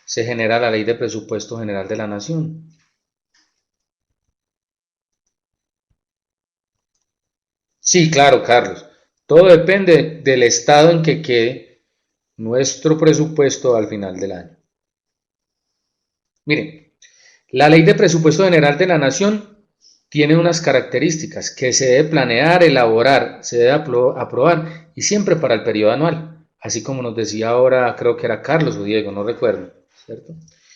se genera la Ley de Presupuesto General de la Nación. Sí, claro, Carlos. Todo depende del estado en que quede nuestro presupuesto al final del año. Miren, la Ley de Presupuesto General de la Nación tiene unas características que se debe planear, elaborar, se debe aprobar y siempre para el periodo anual, así como nos decía ahora, creo que era Carlos o Diego, no recuerdo, ¿cierto?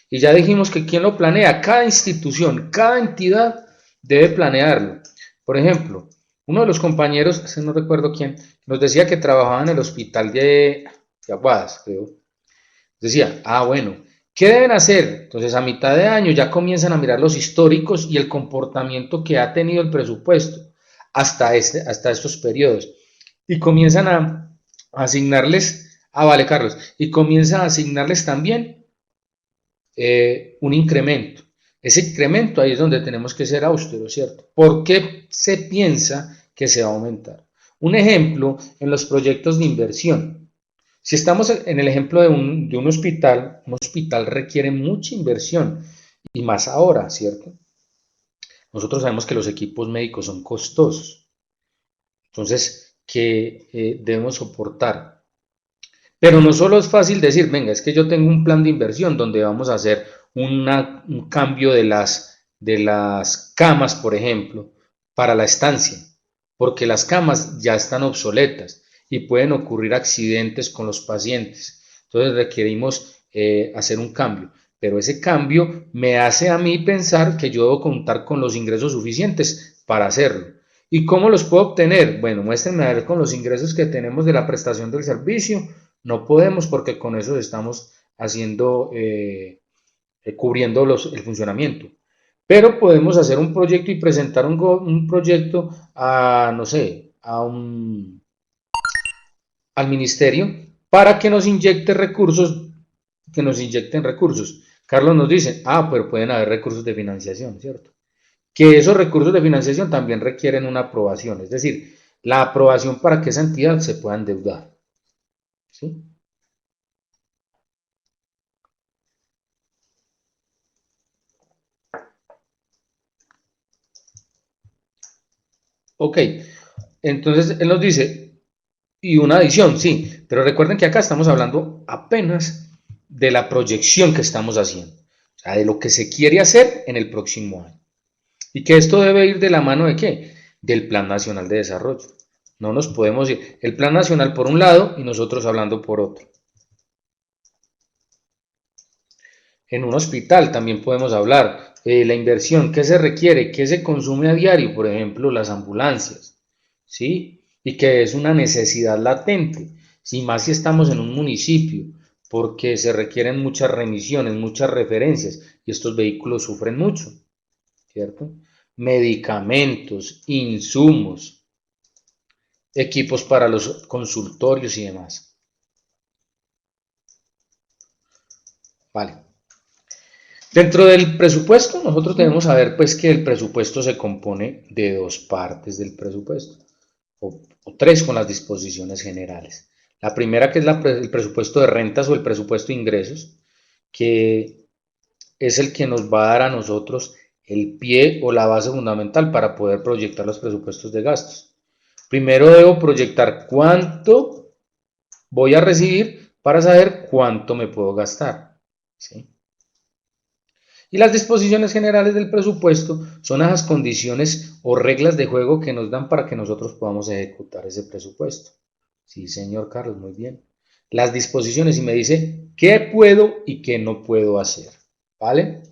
Y ya dijimos que quien lo planea, cada institución, cada entidad debe planearlo. Por ejemplo, uno de los compañeros, no recuerdo quién, nos decía que trabajaba en el hospital de Aguadas, creo. Decía, bueno, ¿qué deben hacer? Entonces, a mitad de año ya comienzan a mirar los históricos y el comportamiento que ha tenido el presupuesto hasta estos periodos. Y comienzan a asignarles, vale, Carlos, y comienzan a asignarles también un incremento. Ese incremento ahí es donde tenemos que ser austeros, ¿cierto? ¿Por qué se piensa que se va a aumentar? Un ejemplo en los proyectos de inversión. Si estamos en el ejemplo de un hospital requiere mucha inversión y más ahora, ¿cierto? Nosotros sabemos que los equipos médicos son costosos, entonces que debemos soportar. Pero no solo es fácil decir, venga, es que yo tengo un plan de inversión donde vamos a hacer un cambio de las camas, por ejemplo, para la estancia, porque las camas ya están obsoletas y pueden ocurrir accidentes con los pacientes. Entonces requerimos hacer un cambio, pero ese cambio me hace a mí pensar que yo debo contar con los ingresos suficientes para hacerlo. ¿Y cómo los puedo obtener? Bueno, muéstrenme a ver con los ingresos que tenemos de la prestación del servicio. No podemos porque con eso estamos haciendo, cubriendo el funcionamiento. Pero podemos hacer un proyecto y presentar un proyecto no sé, al ministerio para que nos inyecten recursos. Carlos nos dice, pero pueden haber recursos de financiación, ¿cierto? Que esos recursos de financiación también requieren una aprobación, es decir, la aprobación para que esa entidad se pueda endeudar. ¿Sí? Ok, entonces él nos dice, y una adición, sí, pero recuerden que acá estamos hablando apenas de la proyección que estamos haciendo, o sea, de lo que se quiere hacer en el próximo año. Y que esto debe ir de la mano de ¿qué? Del Plan Nacional de Desarrollo. No nos podemos ir el Plan Nacional por un lado y nosotros hablando por otro. En un hospital también podemos hablar de la inversión, qué se requiere, qué se consume a diario, por ejemplo, las ambulancias, ¿sí? Y que es una necesidad latente, si más si estamos en un municipio, porque se requieren muchas remisiones, muchas referencias, y estos vehículos sufren mucho, ¿cierto? Medicamentos, insumos, equipos para los consultorios y demás. Vale. Dentro del presupuesto, nosotros debemos saber pues que el presupuesto se compone de dos partes del presupuesto, o tres con las disposiciones generales. La primera, que es el presupuesto de rentas o el presupuesto de ingresos, que es el que nos va a dar a nosotros el pie o la base fundamental para poder proyectar los presupuestos de gastos. Primero debo proyectar cuánto voy a recibir para saber cuánto me puedo gastar, ¿sí? Y las disposiciones generales del presupuesto son esas condiciones o reglas de juego que nos dan para que nosotros podamos ejecutar ese presupuesto. Sí, señor Carlos, muy bien. Las disposiciones y me dice qué puedo y qué no puedo hacer, ¿vale?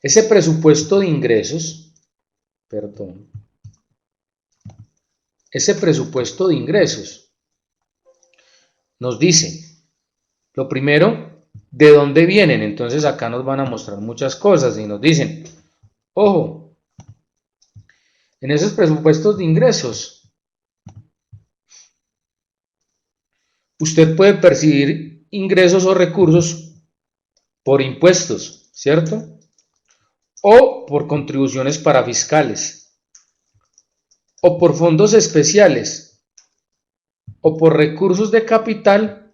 Ese presupuesto de ingresos, perdón, ese presupuesto de ingresos nos dice, lo primero, ¿de dónde vienen? Entonces acá nos van a mostrar muchas cosas y nos dicen, ojo, en esos presupuestos de ingresos, usted puede percibir ingresos o recursos por impuestos, ¿cierto? O por contribuciones para fiscales, o por fondos especiales, o por recursos de capital,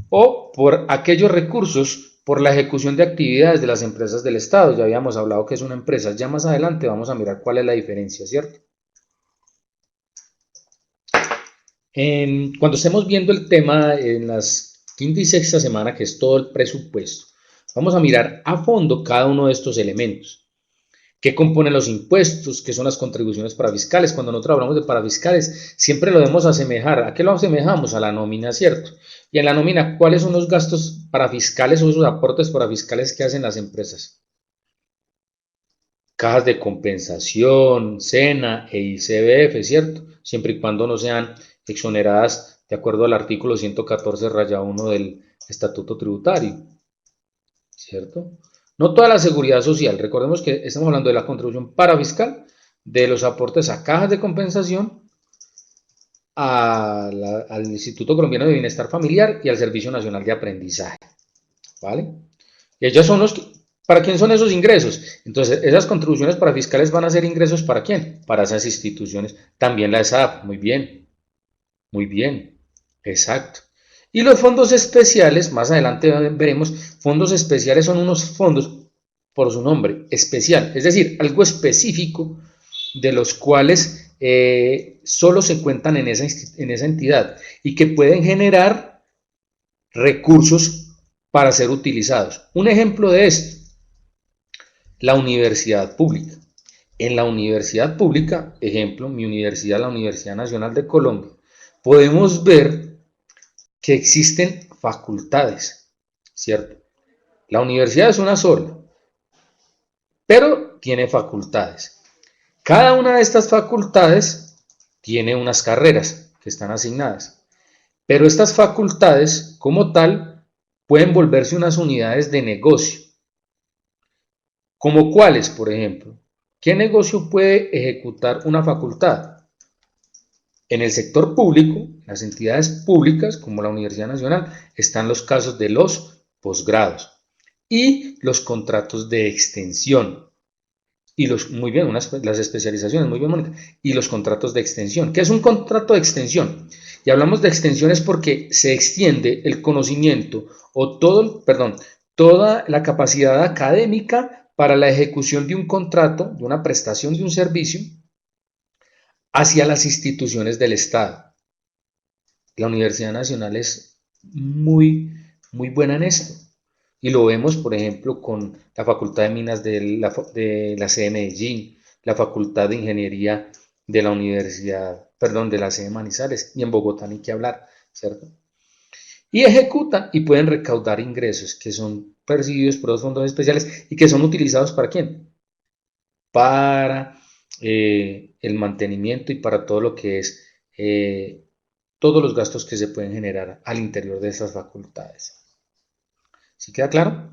o por aquellos recursos por la ejecución de actividades de las empresas del Estado. Ya habíamos hablado que es una empresa. Ya más adelante vamos a mirar cuál es la diferencia, ¿cierto? Cuando estemos viendo el tema en las quinta y sexta semana, que es todo el presupuesto, vamos a mirar a fondo cada uno de estos elementos. ¿Qué componen los impuestos? ¿Qué son las contribuciones parafiscales? Cuando nosotros hablamos de parafiscales, siempre lo debemos asemejar. ¿A qué lo asemejamos? A la nómina, ¿cierto? Y en la nómina, ¿cuáles son los gastos parafiscales o esos aportes parafiscales que hacen las empresas? Cajas de compensación, SENA e ICBF, ¿cierto? Siempre y cuando no sean exoneradas de acuerdo al artículo 114-1 del Estatuto Tributario, ¿cierto? No toda la seguridad social, recordemos que estamos hablando de la contribución parafiscal, de los aportes a cajas de compensación, al Instituto Colombiano de Bienestar Familiar y al Servicio Nacional de Aprendizaje, ¿vale? Y ellos son los que, ¿para quién son esos ingresos? Entonces, esas contribuciones parafiscales van a ser ingresos ¿para quién? Para esas instituciones. También la ESAP, muy bien, exacto. Y los fondos especiales, más adelante veremos, fondos especiales son unos fondos, por su nombre, especial, es decir, algo específico de los cuales solo se cuentan en esa entidad y que pueden generar recursos para ser utilizados. Un ejemplo de esto, la universidad pública. En la universidad pública, ejemplo, mi universidad, la Universidad Nacional de Colombia, podemos ver que existen facultades, ¿cierto? La universidad es una sola, pero tiene facultades. Cada una de estas facultades tiene unas carreras que están asignadas, pero estas facultades, como tal, pueden volverse unas unidades de negocio. ¿Como cuáles, por ejemplo? ¿Qué negocio puede ejecutar una facultad? En el sector público, las entidades públicas, como la Universidad Nacional, están los casos de los posgrados y los contratos de extensión. Y muy bien, las especializaciones, muy bien, Mónica. Y los contratos de extensión. ¿Qué es un contrato de extensión? Y hablamos de extensiones porque se extiende el conocimiento o toda la capacidad académica para la ejecución de un contrato, de una prestación de un servicio, hacia las instituciones del Estado. La Universidad Nacional es muy buena en esto. Y lo vemos, por ejemplo, con la Facultad de Minas de la sede de Medellín, la Facultad de Ingeniería de la de la sede de Manizales, y en Bogotá ni que hablar, ¿cierto? Y ejecutan y pueden recaudar ingresos que son percibidos por los fondos especiales y que son utilizados ¿para quién? Para el mantenimiento y para todo lo que es todos los gastos que se pueden generar al interior de esas facultades. ¿Sí queda claro?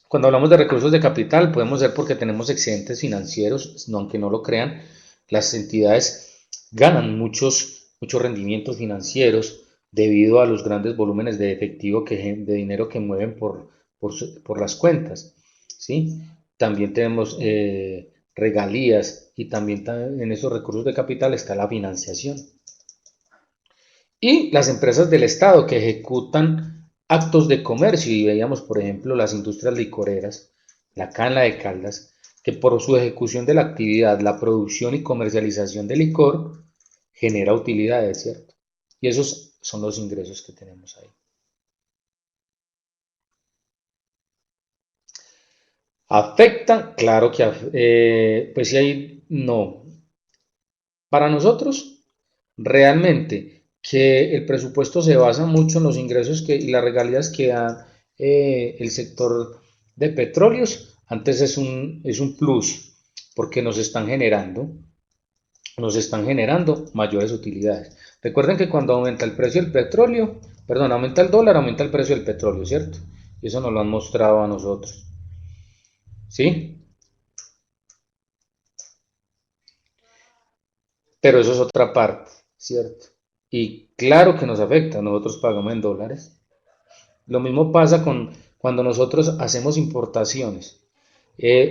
Cuando hablamos de recursos de capital, podemos ser porque tenemos excedentes financieros, aunque no lo crean, las entidades ganan muchos rendimientos financieros debido a los grandes volúmenes de efectivo, de dinero que mueven por las cuentas, ¿sí? También tenemos regalías y también en esos recursos de capital está la financiación. Y las empresas del Estado que ejecutan actos de comercio, y veíamos, por ejemplo, las industrias licoreras, la Cana de Caldas, que por su ejecución de la actividad, la producción y comercialización de licor, genera utilidades, ¿cierto? Y esos son los ingresos que tenemos ahí. ¿Afecta? Claro que, pues si hay, no. Para nosotros, realmente, que el presupuesto se basa mucho en los ingresos y las regalías que da el sector de petróleos, antes es un plus, porque nos están generando mayores utilidades. Recuerden que cuando aumenta el precio del petróleo, perdón, aumenta el dólar, aumenta el precio del petróleo, ¿cierto? Y eso nos lo han mostrado a nosotros. ¿Sí? Pero eso es otra parte, ¿cierto? Y claro que nos afecta, nosotros pagamos en dólares. Lo mismo pasa cuando nosotros hacemos importaciones.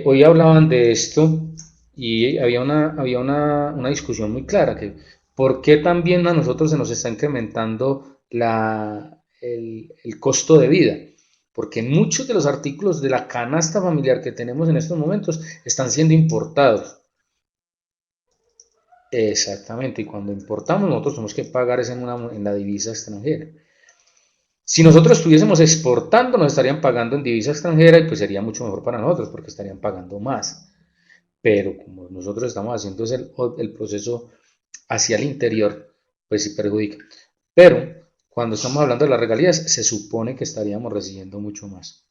Hoy hablaban de esto y había una discusión muy clara, que por qué también a nosotros se nos está incrementando el costo de vida. Porque muchos de los artículos de la canasta familiar que tenemos en estos momentos están siendo importados. Exactamente, y cuando importamos nosotros tenemos que pagar eso en la divisa extranjera. Si nosotros estuviésemos exportando, nos estarían pagando en divisa extranjera y pues sería mucho mejor para nosotros porque estarían pagando más. Pero como nosotros estamos haciendo el proceso hacia el interior, pues sí perjudica. Pero cuando estamos hablando de las regalías, se supone que estaríamos recibiendo mucho más.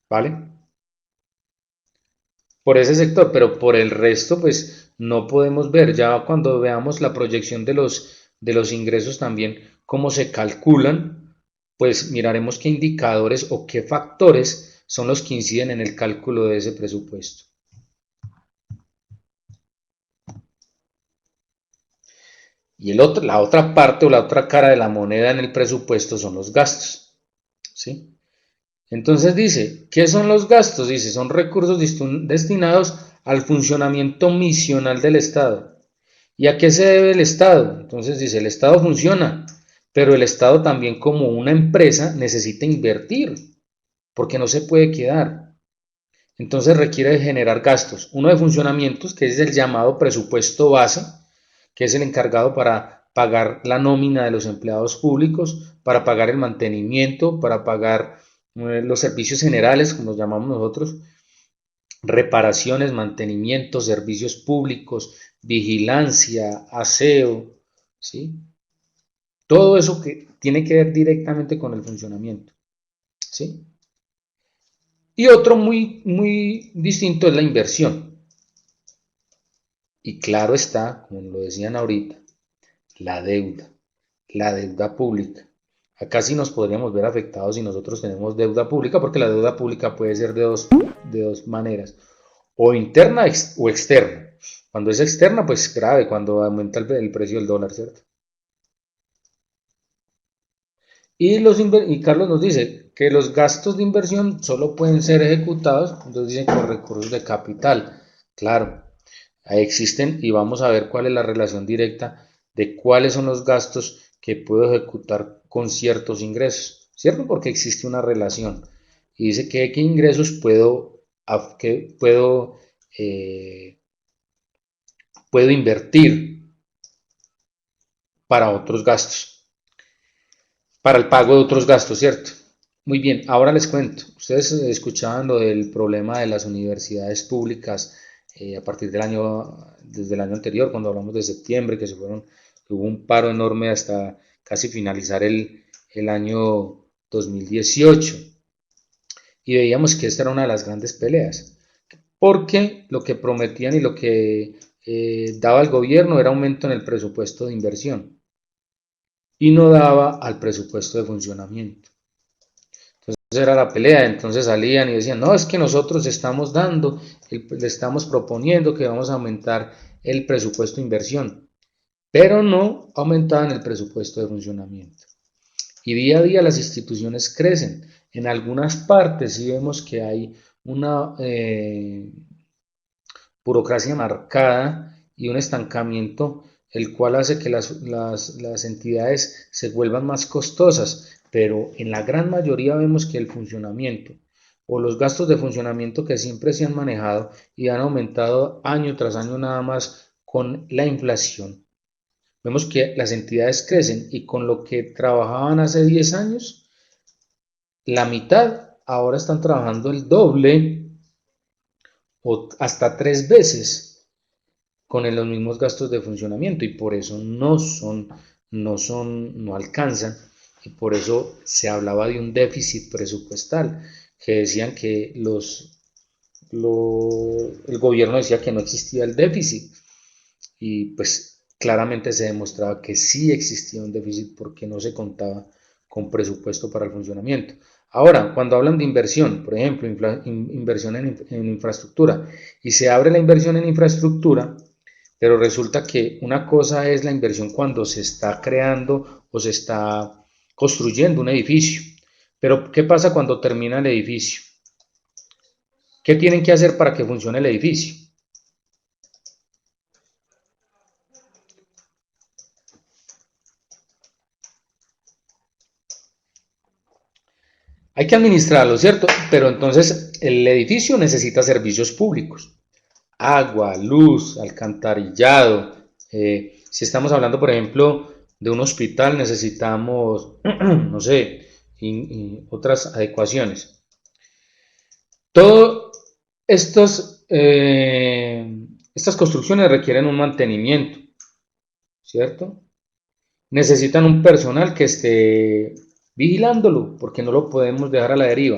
¿Vale? Por ese sector, pero por el resto, pues no podemos ver. Ya cuando veamos la proyección de los ingresos también, cómo se calculan, pues miraremos qué indicadores o qué factores son los que inciden en el cálculo de ese presupuesto. Y la otra parte o la otra cara de la moneda en el presupuesto son los gastos, ¿sí? Entonces dice, ¿qué son los gastos? Dice, son recursos destinados al funcionamiento misional del Estado. ¿Y a qué se debe el Estado? Entonces dice, el Estado funciona, pero el Estado también como una empresa necesita invertir, porque no se puede quedar. Entonces requiere generar gastos. Uno de funcionamientos, que es el llamado presupuesto base, que es el encargado para pagar la nómina de los empleados públicos, para pagar el mantenimiento, para pagar los servicios generales, como los llamamos nosotros, reparaciones, mantenimiento, servicios públicos, vigilancia, aseo, ¿sí? Todo eso que tiene que ver directamente con el funcionamiento, ¿sí? Y otro muy distinto es la inversión. Y claro está, como lo decían ahorita, la deuda pública. Acá sí nos podríamos ver afectados si nosotros tenemos deuda pública, porque la deuda pública puede ser de dos maneras, o interna o externa. Cuando es externa, pues grave, cuando aumenta el precio del dólar, ¿cierto? Y Carlos nos dice que los gastos de inversión solo pueden ser ejecutados, entonces dicen, con recursos de capital. Claro, ahí existen y vamos a ver cuál es la relación directa de cuáles son los gastos que puedo ejecutar con ciertos ingresos, ¿cierto? Porque existe una relación. Y dice que qué ingresos eh, puedo invertir para otros gastos, para el pago de otros gastos, ¿cierto? Muy bien, ahora les cuento. Ustedes escuchaban lo del problema de las universidades públicas a partir desde el año anterior, cuando hablamos de septiembre, que hubo un paro enorme hasta casi finalizar el año 2018. Y veíamos que esta era una de las grandes peleas, porque lo que prometían y lo que daba el gobierno era aumento en el presupuesto de inversión y no daba al presupuesto de funcionamiento. Entonces era la pelea, entonces salían y decían, no, es que nosotros estamos dando, le estamos proponiendo que vamos a aumentar el presupuesto de inversión, pero no aumentaban el presupuesto de funcionamiento. Y día a día las instituciones crecen. En algunas partes sí vemos que hay una burocracia marcada y un estancamiento, el cual hace que las entidades se vuelvan más costosas, pero en la gran mayoría vemos que el funcionamiento o los gastos de funcionamiento que siempre se han manejado y han aumentado año tras año nada más con la inflación. Vemos que las entidades crecen y con lo que trabajaban hace 10 años, la mitad ahora están trabajando el doble o hasta 3 veces con los mismos gastos de funcionamiento y por eso no alcanzan y por eso se hablaba de un déficit presupuestal, que decían que el gobierno decía que no existía el déficit y pues claramente se demostraba que sí existía un déficit porque no se contaba con presupuesto para el funcionamiento. Ahora, cuando hablan de inversión, por ejemplo, inversión en infraestructura, y se abre la inversión en infraestructura, pero resulta que una cosa es la inversión cuando se está creando o se está construyendo un edificio. Pero, ¿qué pasa cuando termina el edificio? ¿Qué tienen que hacer para que funcione el edificio? Hay que administrarlo, ¿cierto? Pero entonces el edificio necesita servicios públicos. Agua, luz, alcantarillado. Si estamos hablando, por ejemplo, de un hospital, necesitamos, no sé, otras adecuaciones. Todas estas construcciones requieren un mantenimiento, ¿cierto? Necesitan un personal que esté vigilándolo, porque no lo podemos dejar a la deriva.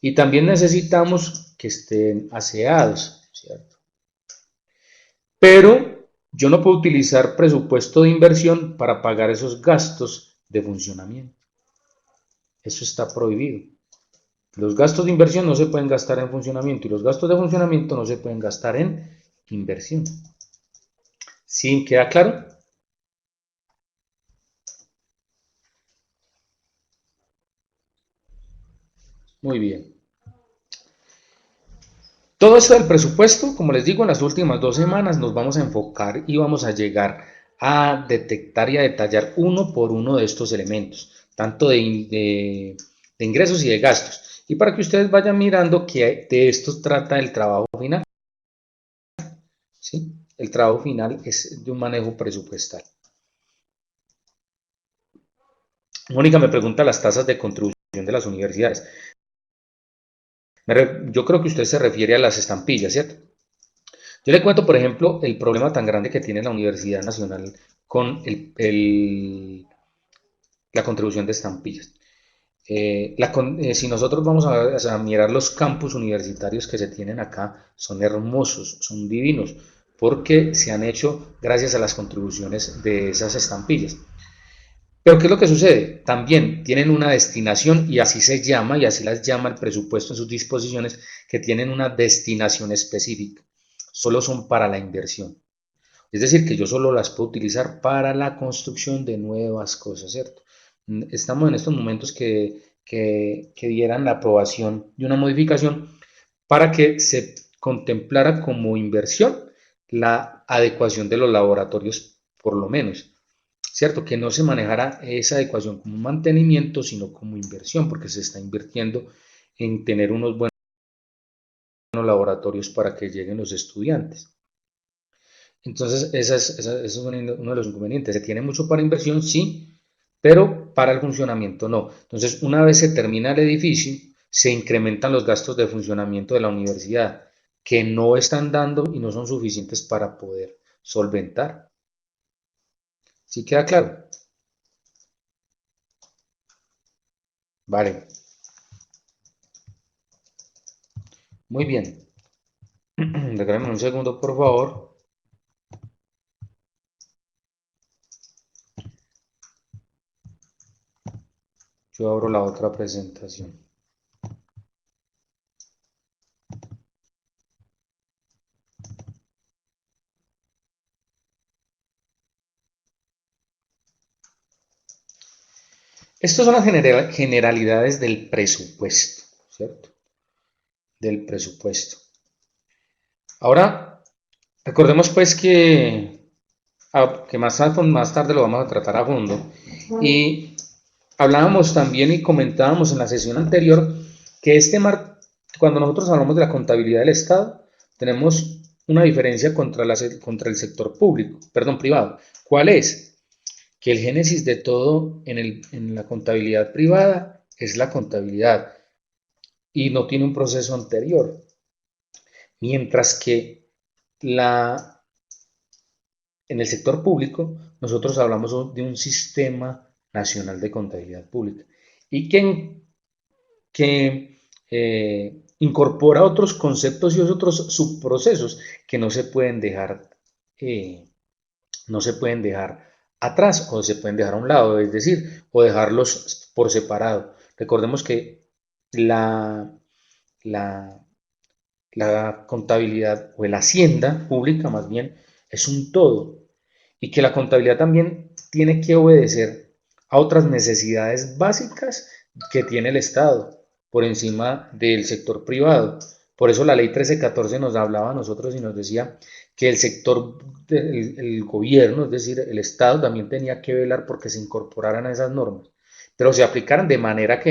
Y también necesitamos que estén aseados, ¿cierto? Pero yo no puedo utilizar presupuesto de inversión para pagar esos gastos de funcionamiento. Eso está prohibido. Los gastos de inversión no se pueden gastar en funcionamiento y los gastos de funcionamiento no se pueden gastar en inversión. ¿Sí queda claro? Muy bien. Todo esto del presupuesto, como les digo, en las últimas 2 semanas nos vamos a enfocar y vamos a llegar a detectar y a detallar uno por uno de estos elementos, tanto de ingresos y de gastos. Y para que ustedes vayan mirando que de esto trata el trabajo final. ¿Sí? El trabajo final es de un manejo presupuestal. Mónica me pregunta las tasas de contribución de las universidades. Yo creo que usted se refiere a las estampillas, ¿cierto? Yo le cuento, por ejemplo, el problema tan grande que tiene la Universidad Nacional con la contribución de estampillas. Si nosotros vamos a mirar los campus universitarios que se tienen acá, son hermosos, son divinos, porque se han hecho gracias a las contribuciones de esas estampillas. Pero ¿qué es lo que sucede? También tienen una destinación y así se llama y así las llama el presupuesto en sus disposiciones, que tienen una destinación específica. Solo son para la inversión. Es decir, que yo solo las puedo utilizar para la construcción de nuevas cosas, ¿cierto? Estamos en estos momentos que dieran la aprobación de una modificación para que se contemplara como inversión la adecuación de los laboratorios, por lo menos. ¿Cierto? Que no se manejara esa adecuación como mantenimiento, sino como inversión, porque se está invirtiendo en tener unos buenos laboratorios para que lleguen los estudiantes. Entonces, ese es uno de los inconvenientes. Se tiene mucho para inversión, sí, pero para el funcionamiento no. Entonces, una vez se termina el edificio, se incrementan los gastos de funcionamiento de la universidad, que no están dando y no son suficientes para poder solventar. ¿Sí queda claro? Vale. Muy bien. Regálenme un segundo, por favor. Yo abro la otra presentación. Estas son las generalidades del presupuesto, ¿cierto? Del presupuesto. Ahora, recordemos pues que más tarde lo vamos a tratar a fondo. Y hablábamos también y comentábamos en la sesión anterior que cuando nosotros hablamos de la contabilidad del Estado, tenemos una diferencia contra el sector privado. ¿Cuál es? Que el génesis de todo en la contabilidad privada es la contabilidad y no tiene un proceso anterior. Mientras que en el sector público nosotros hablamos de un sistema nacional de contabilidad pública y que incorpora otros conceptos y otros subprocesos que no se pueden dejar atrás o se pueden dejar a un lado, es decir, o dejarlos por separado. Recordemos que la contabilidad o la hacienda pública más bien es un todo y que la contabilidad también tiene que obedecer a otras necesidades básicas que tiene el Estado por encima del sector privado. Por eso la ley 1314 nos hablaba a nosotros y nos decía que el gobierno, es decir, el Estado también tenía que velar porque se incorporaran a esas normas, pero se aplicaran de manera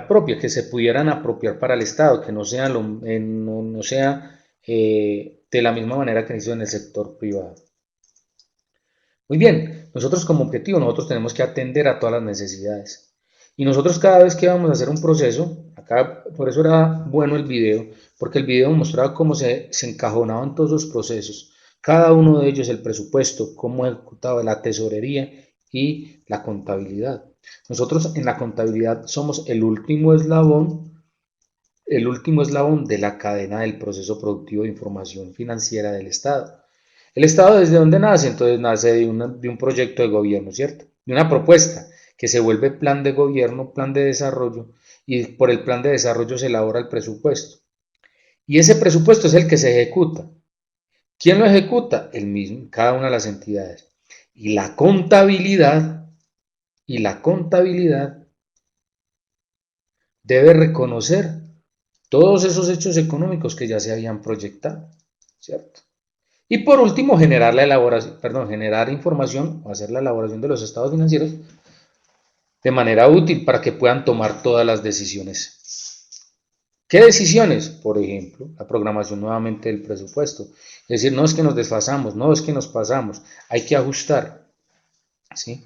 propia, que se pudieran apropiar para el Estado, que no sea, de la misma manera que hizo en el sector privado. Muy bien, nosotros tenemos que atender a todas las necesidades. Y nosotros cada vez que vamos a hacer un proceso, acá por eso era bueno el video, porque el video mostraba cómo se encajonaban todos los procesos, cada uno de ellos, el presupuesto, cómo ejecutaba la tesorería y la contabilidad. Nosotros en la contabilidad somos el último eslabón de la cadena del proceso productivo de información financiera del Estado. ¿El Estado desde dónde nace? Entonces nace de un proyecto de gobierno, ¿cierto? De una propuesta que se vuelve plan de gobierno, plan de desarrollo, y por el plan de desarrollo se elabora el presupuesto. Y ese presupuesto es el que se ejecuta. ¿Quién lo ejecuta? El mismo, cada una de las entidades. Y la contabilidad debe reconocer todos esos hechos económicos que ya se habían proyectado, ¿cierto? Y por último, generar información o hacer la elaboración de los estados financieros de manera útil para que puedan tomar todas las decisiones. ¿Qué decisiones? Por ejemplo, la programación nuevamente del presupuesto. Es decir, no es que nos desfasamos, no es que nos pasamos, hay que ajustar, ¿sí?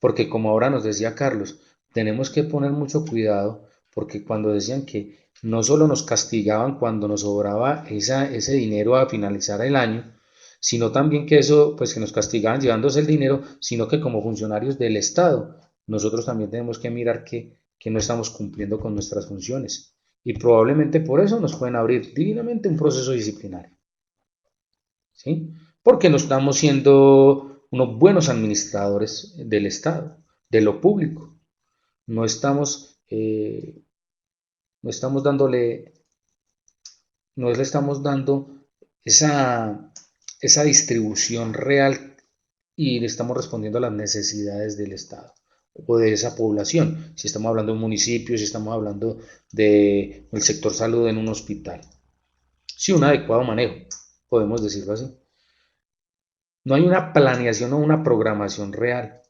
Porque como ahora nos decía Carlos, tenemos que poner mucho cuidado porque cuando decían que no solo nos castigaban cuando nos sobraba ese dinero a finalizar el año, sino también que que nos castigaban llevándose el dinero, sino que como funcionarios del Estado, nosotros también tenemos que mirar que no estamos cumpliendo con nuestras funciones. Y probablemente por eso nos pueden abrir divinamente un proceso disciplinario. ¿Sí? Porque no estamos siendo unos buenos administradores del Estado, de lo público. No estamos no le estamos dando esa distribución real y le estamos respondiendo a las necesidades del Estado o de esa población. Si estamos hablando de un municipio, si estamos hablando del sector salud en un hospital. Sí, un adecuado manejo, podemos decirlo así. No hay una planeación o una programación real.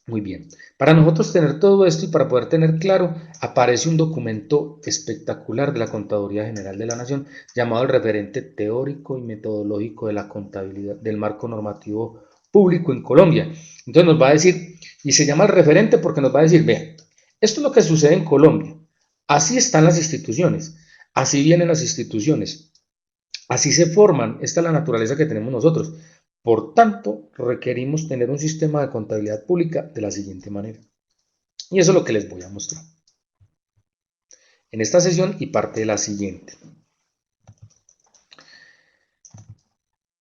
Muy bien. Para nosotros tener todo esto y para poder tener claro, aparece un documento espectacular de la Contaduría General de la Nación llamado el Referente Teórico y Metodológico de la Contabilidad del Marco Normativo Público en Colombia. Entonces nos va a decir, y se llama el referente porque nos va a decir, vean, esto es lo que sucede en Colombia. Así están las instituciones, así vienen las instituciones, así se forman, esta es la naturaleza que tenemos nosotros. Por tanto, requerimos tener un sistema de contabilidad pública de la siguiente manera. Y eso es lo que les voy a mostrar en esta sesión y parte de la siguiente.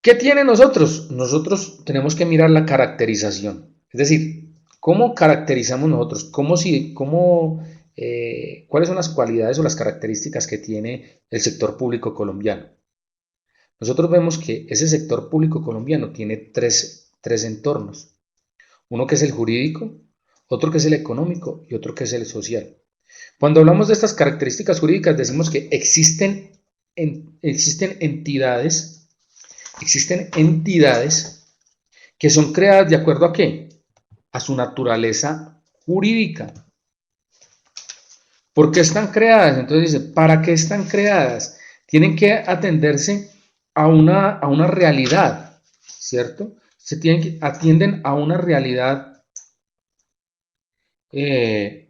¿Qué tiene nosotros? Nosotros tenemos que mirar la caracterización. Es decir, ¿cómo caracterizamos nosotros? ¿Cuáles son las cualidades o las características que tiene el sector público colombiano? Nosotros vemos que ese sector público colombiano tiene tres entornos. Uno que es el jurídico, otro que es el económico y otro que es el social. Cuando hablamos de estas características jurídicas decimos que existen entidades que son creadas de acuerdo a ¿qué? A su naturaleza jurídica. ¿Por qué están creadas? Entonces dice, ¿para qué están creadas? Tienen que atenderse a una realidad, ¿cierto? Atienden a una realidad del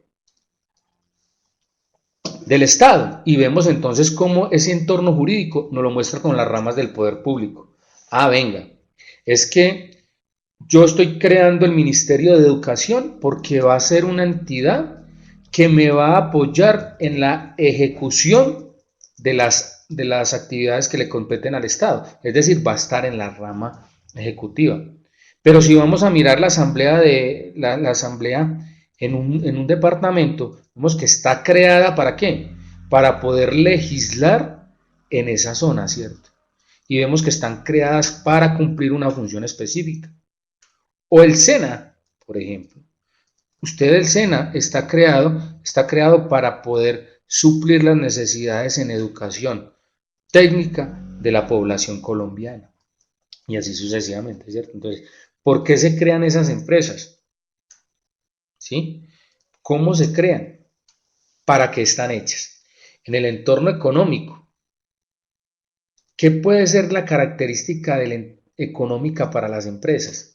Estado, y vemos entonces cómo ese entorno jurídico nos lo muestra con las ramas del poder público. Ah, venga, es que yo estoy creando el Ministerio de Educación porque va a ser una entidad que me va a apoyar en la ejecución de las actividades que le competen al Estado, es decir, va a estar en la rama ejecutiva. Pero si vamos a mirar la asamblea en un departamento, vemos que está creada ¿para qué? Para poder legislar en esa zona, ¿cierto? Y vemos que están creadas para cumplir una función específica. O el SENA, por ejemplo. El SENA está creado para poder suplir las necesidades en educación técnica de la población colombiana. Y así sucesivamente, ¿cierto? Entonces, ¿por qué se crean esas empresas? ¿Sí? ¿Cómo se crean? ¿Para qué están hechas? En el entorno económico, ¿qué puede ser la característica económica para las empresas?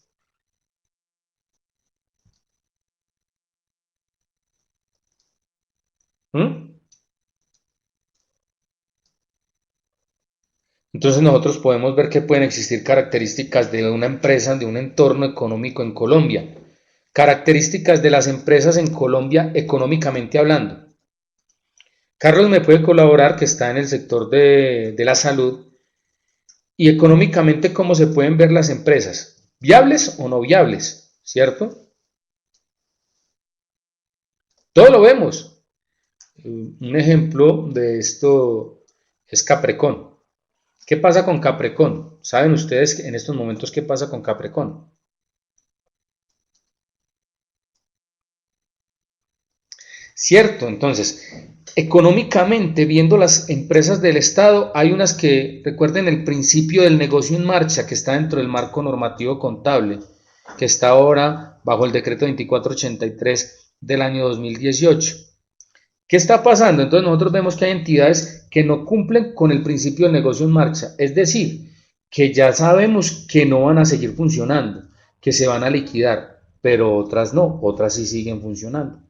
Entonces nosotros podemos ver que pueden existir características de una empresa, de un entorno económico en Colombia. Características de las empresas en Colombia económicamente hablando. Carlos me puede colaborar, que está en el sector de la salud, y económicamente cómo se pueden ver las empresas, viables o no viables, ¿cierto? Todo lo vemos. Un ejemplo de esto es Caprecon. ¿Qué pasa con Caprecon? ¿Saben ustedes en estos momentos qué pasa con Caprecon? Cierto, entonces, económicamente, viendo las empresas del Estado, hay unas que, recuerden el principio del negocio en marcha, que está dentro del marco normativo contable, que está ahora bajo el decreto 2483 del año 2018. ¿Qué está pasando? Entonces nosotros vemos que hay entidades que no cumplen con el principio del negocio en marcha, es decir, que ya sabemos que no van a seguir funcionando, que se van a liquidar, pero otras no, otras sí siguen funcionando.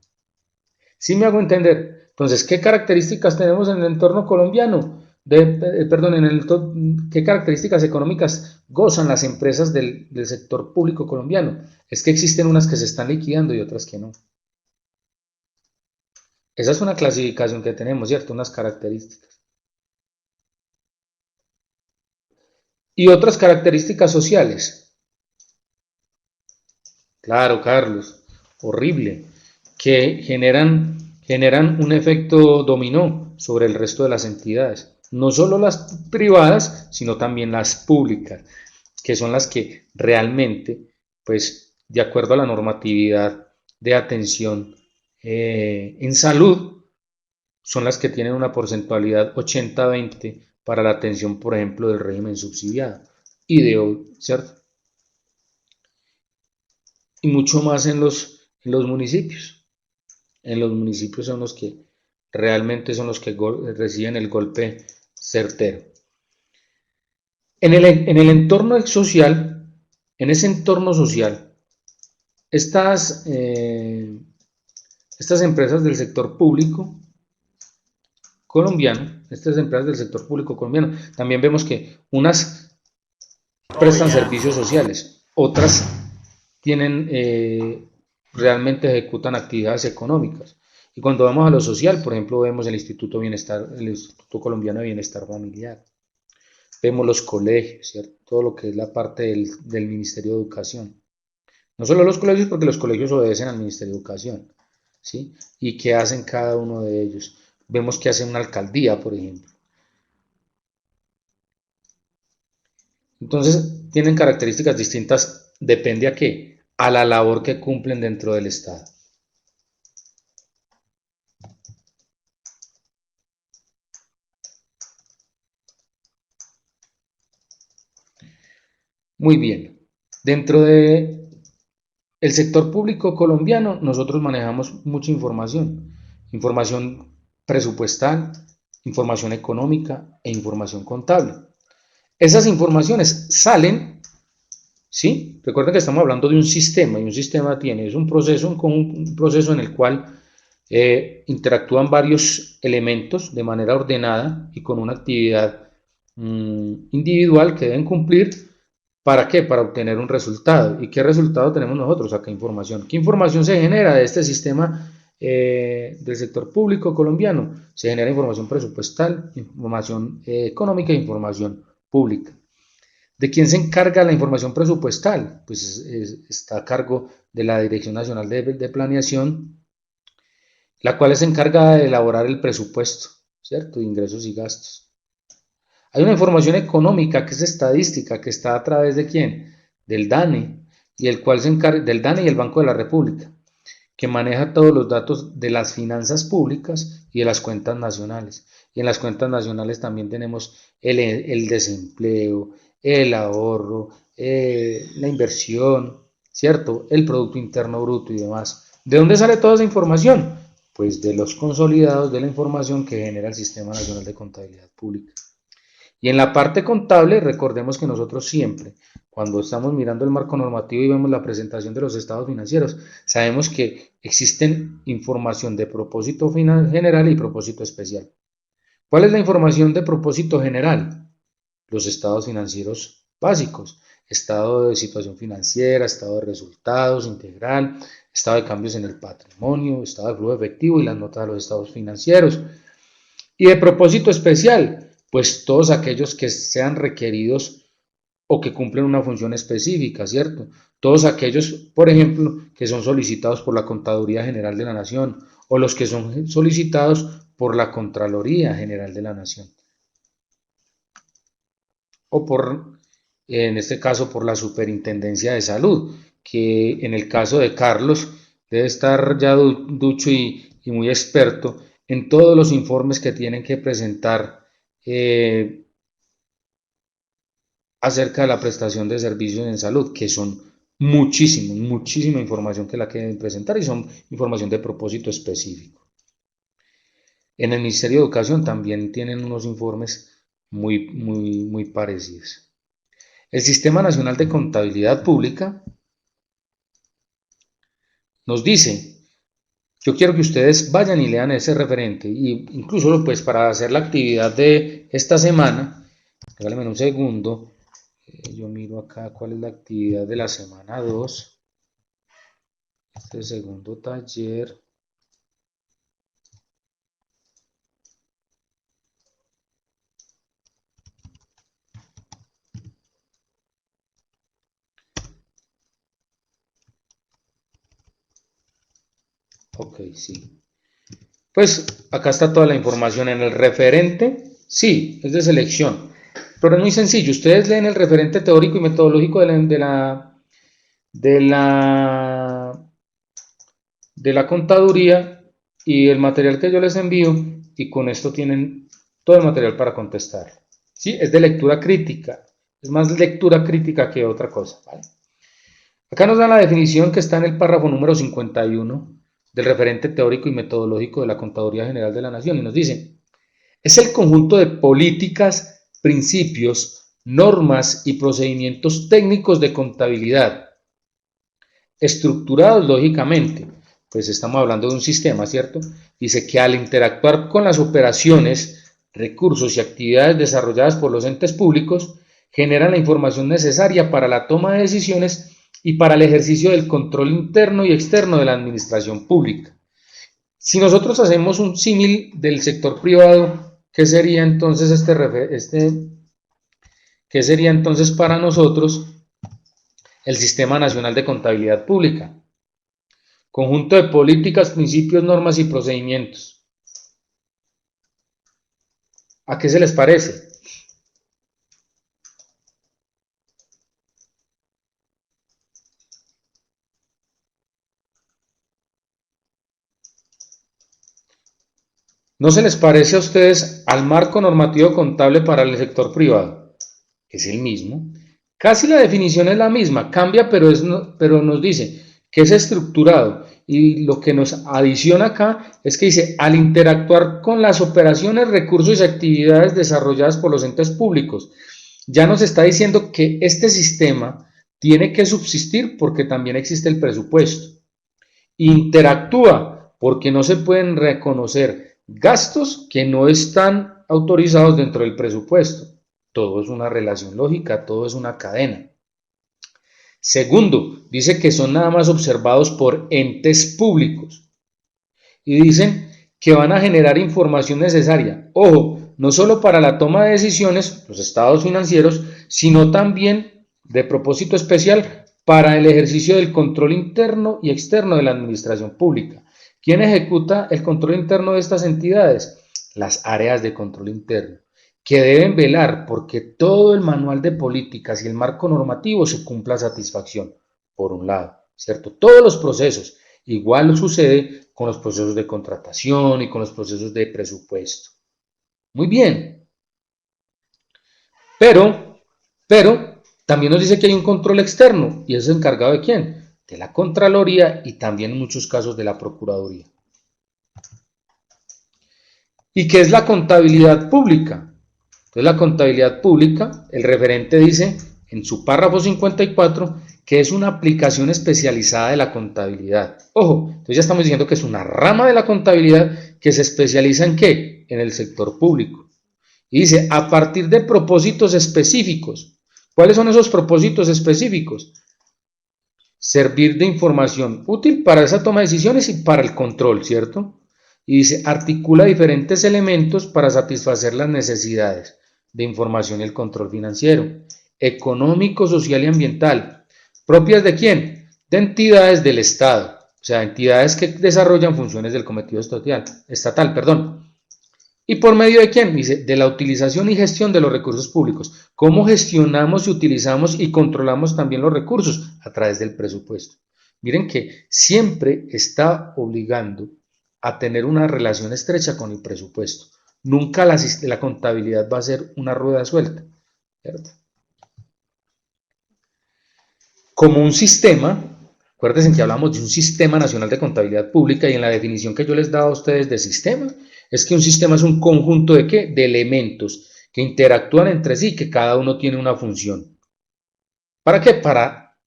¿Sí me hago entender? Entonces, ¿qué características tenemos en el entorno colombiano? ¿Qué características económicas gozan las empresas del sector público colombiano? Es que existen unas que se están liquidando y otras que no. Esa es una clasificación que tenemos, ¿cierto? Unas características. Y otras características sociales. Claro, Carlos, horrible, que generan un efecto dominó sobre el resto de las entidades. No solo las privadas, sino también las públicas, que son las que realmente, pues, de acuerdo a la normatividad de atención en salud, son las que tienen una porcentualidad 80-20 para la atención, por ejemplo, del régimen subsidiado y ¿cierto? Y mucho más en los municipios. En los municipios son los que realmente reciben el golpe certero. En el entorno social, en ese entorno social, estas empresas del sector público colombiano, también vemos que unas prestan servicios sociales, otras tienen, realmente ejecutan actividades económicas. Y cuando vamos a lo social, por ejemplo, vemos el Instituto Colombiano de Bienestar Familiar, vemos los colegios, ¿cierto? Todo lo que es la parte del Ministerio de Educación. No solo los colegios, porque los colegios obedecen al Ministerio de Educación, ¿sí? ¿Y qué hacen cada uno de ellos? Vemos que hace una alcaldía, por ejemplo. Entonces, tienen características distintas, depende a qué, a la labor que cumplen dentro del Estado. Muy bien. Dentro de el sector público colombiano, nosotros manejamos mucha información. Información presupuestal, información económica e información contable. Esas informaciones salen, ¿sí? Recuerden que estamos hablando de un sistema, y un sistema es un proceso en el cual interactúan varios elementos de manera ordenada y con una actividad individual que deben cumplir. ¿Para qué? Para obtener un resultado. ¿Y qué resultado tenemos nosotros? Acá información. ¿Qué información se genera de este sistema del sector público colombiano? Se genera información presupuestal, información económica e información pública. ¿De quién se encarga la información presupuestal? Pues está a cargo de la Dirección Nacional de Planeación, la cual se encarga de elaborar el presupuesto, ¿cierto? De ingresos y gastos. Hay una información económica que es estadística, que está a través de quién? Del DANE, y el cual se encarga del DANE y el Banco de la República, que maneja todos los datos de las finanzas públicas y de las cuentas nacionales. Y en las cuentas nacionales también tenemos el desempleo, el ahorro, la inversión, ¿cierto? El Producto Interno Bruto y demás. ¿De dónde sale toda esa información? Pues de los consolidados de la información que genera el Sistema Nacional de Contabilidad Pública. Y en la parte contable, recordemos que nosotros siempre, cuando estamos mirando el marco normativo y vemos la presentación de los estados financieros, sabemos que existen información de propósito general y propósito especial. ¿Cuál es la información de propósito general? Los estados financieros básicos, estado de situación financiera, estado de resultados integral, estado de cambios en el patrimonio, estado de flujo efectivo y las notas de los estados financieros. Y de propósito especial, pues todos aquellos que sean requeridos o que cumplen una función específica, ¿cierto? Todos aquellos, por ejemplo, que son solicitados por la Contaduría General de la Nación o los que son solicitados por la Contraloría General de la Nación. O en este caso, por la Superintendencia de Salud, que en el caso de Carlos debe estar ya ducho y muy experto en todos los informes que tienen que presentar acerca de la prestación de servicios en salud, que son muchísima información que la que deben presentar y son información de propósito específico. En el Ministerio de Educación también tienen unos informes muy parecidos. El Sistema Nacional de Contabilidad Pública nos dice: yo quiero que ustedes vayan y lean ese referente, y incluso pues para hacer la actividad de esta semana, regálame un segundo, yo miro acá cuál es la actividad de la semana 2, este segundo taller. Ok, sí. Pues acá está toda la información en el referente, sí, es de selección, pero es muy sencillo. Ustedes leen el referente teórico y metodológico de la contaduría y el material que yo les envío, y con esto tienen todo el material para contestar. ¿Sí? Es de lectura crítica, es más lectura crítica que otra cosa, ¿vale? Acá nos dan la definición que está en el párrafo número 51 del referente teórico y metodológico de la Contaduría General de la Nación, y nos dice: es el conjunto de políticas, principios, normas y procedimientos técnicos de contabilidad, estructurados lógicamente, pues estamos hablando de un sistema, ¿cierto? Dice que al interactuar con las operaciones, recursos y actividades desarrolladas por los entes públicos, generan la información necesaria para la toma de decisiones y para el ejercicio del control interno y externo de la administración pública. Si nosotros hacemos un símil del sector privado, ¿qué sería entonces qué sería entonces para nosotros el Sistema Nacional de Contabilidad Pública? Conjunto de políticas, principios, normas y procedimientos. ¿A qué se les parece? ¿No se les parece a ustedes al marco normativo contable para el sector privado? Es el mismo. Casi la definición es la misma, cambia, pero nos dice que es estructurado. Y lo que nos adiciona acá es que dice, al interactuar con las operaciones, recursos y actividades desarrolladas por los entes públicos, ya nos está diciendo que este sistema tiene que subsistir porque también existe el presupuesto. Interactúa porque no se pueden reconocer gastos que no están autorizados dentro del presupuesto. Todo es una relación lógica, todo es una cadena. Segundo, dice que son nada más observados por entes públicos. Y dicen que van a generar información necesaria. Ojo, no solo para la toma de decisiones, los estados financieros, sino también, de propósito especial, para el ejercicio del control interno y externo de la administración pública. ¿Quién ejecuta el control interno de estas entidades? Las áreas de control interno, que deben velar porque todo el manual de políticas y el marco normativo se cumpla a satisfacción, por un lado, ¿cierto? Todos los procesos. Igual sucede con los procesos de contratación y con los procesos de presupuesto. Muy bien. Pero, también nos dice que hay un control externo, y eso es encargado ¿de quién? De la Contraloría y también en muchos casos de la Procuraduría. ¿Y qué es la contabilidad pública? Entonces la contabilidad pública, el referente dice en su párrafo 54 que es una aplicación especializada de la contabilidad. Ojo, entonces ya estamos diciendo que es una rama de la contabilidad que se especializa ¿en qué? En el sector público. Y dice, a partir de propósitos específicos. ¿Cuáles son esos propósitos específicos? Servir de información útil para esa toma de decisiones y para el control, ¿cierto? Y dice, articula diferentes elementos para satisfacer las necesidades de información y el control financiero, económico, social y ambiental. ¿Propias de quién? De entidades del Estado, o sea, entidades que desarrollan funciones del cometido estatal. ¿Y por medio de quién? Dice, de la utilización y gestión de los recursos públicos. ¿Cómo gestionamos y utilizamos y controlamos también los recursos? A través del presupuesto. Miren que siempre está obligando a tener una relación estrecha con el presupuesto. Nunca la contabilidad va a ser una rueda suelta, ¿cierto? Como un sistema, acuérdense que hablamos de un sistema nacional de contabilidad pública y en la definición que yo les he dado a ustedes de sistema, es que un sistema es un conjunto de ¿qué? De elementos que interactúan entre sí, que cada uno tiene una función. ¿Para qué? Para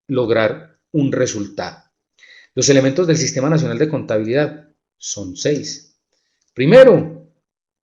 lograr un resultado. Los elementos del Sistema Nacional de Contabilidad son 6. Primero,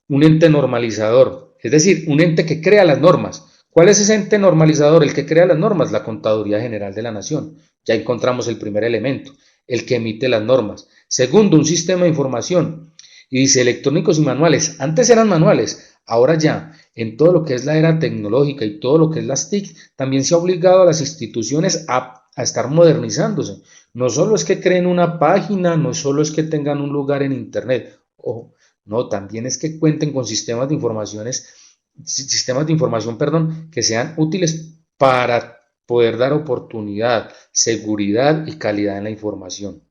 un ente normalizador, es decir, un ente que crea las normas. ¿Cuál es ese ente normalizador? El que crea las normas, la Contaduría General de la Nación. Ya encontramos el primer elemento, el que emite las normas. Segundo, un sistema de información. Y dice electrónicos y manuales. Antes eran manuales, ahora ya, en todo lo que es la era tecnológica y todo lo que es las TIC, también se ha obligado a las instituciones a estar modernizándose. No solo es que creen una página, no solo es que tengan un lugar en internet, ojo, no, también es que cuenten con sistemas de información, que sean útiles para poder dar oportunidad, seguridad y calidad en la información.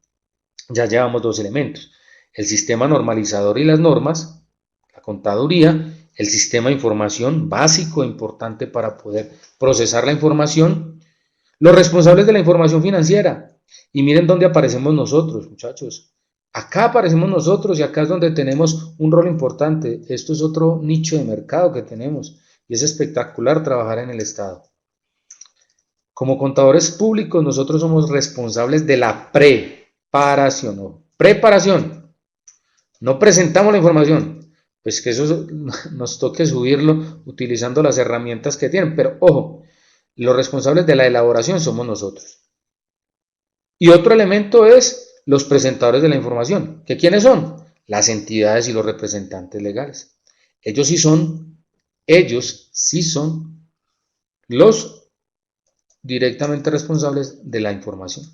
Ya llevamos 2 elementos. El sistema normalizador y las normas, la contaduría, el sistema de información básico e importante para poder procesar la información, los responsables de la información financiera. Y miren dónde aparecemos nosotros, muchachos. Acá aparecemos nosotros y acá es donde tenemos un rol importante. Esto es otro nicho de mercado que tenemos y es espectacular trabajar en el Estado. Como contadores públicos, nosotros somos responsables de la preparación. No presentamos la información, pues que eso nos toque subirlo utilizando las herramientas que tienen. Pero ojo, los responsables de la elaboración somos nosotros. Y otro elemento es los presentadores de la información. ¿Que quiénes son? Las entidades y los representantes legales. Ellos sí son los directamente responsables de la información.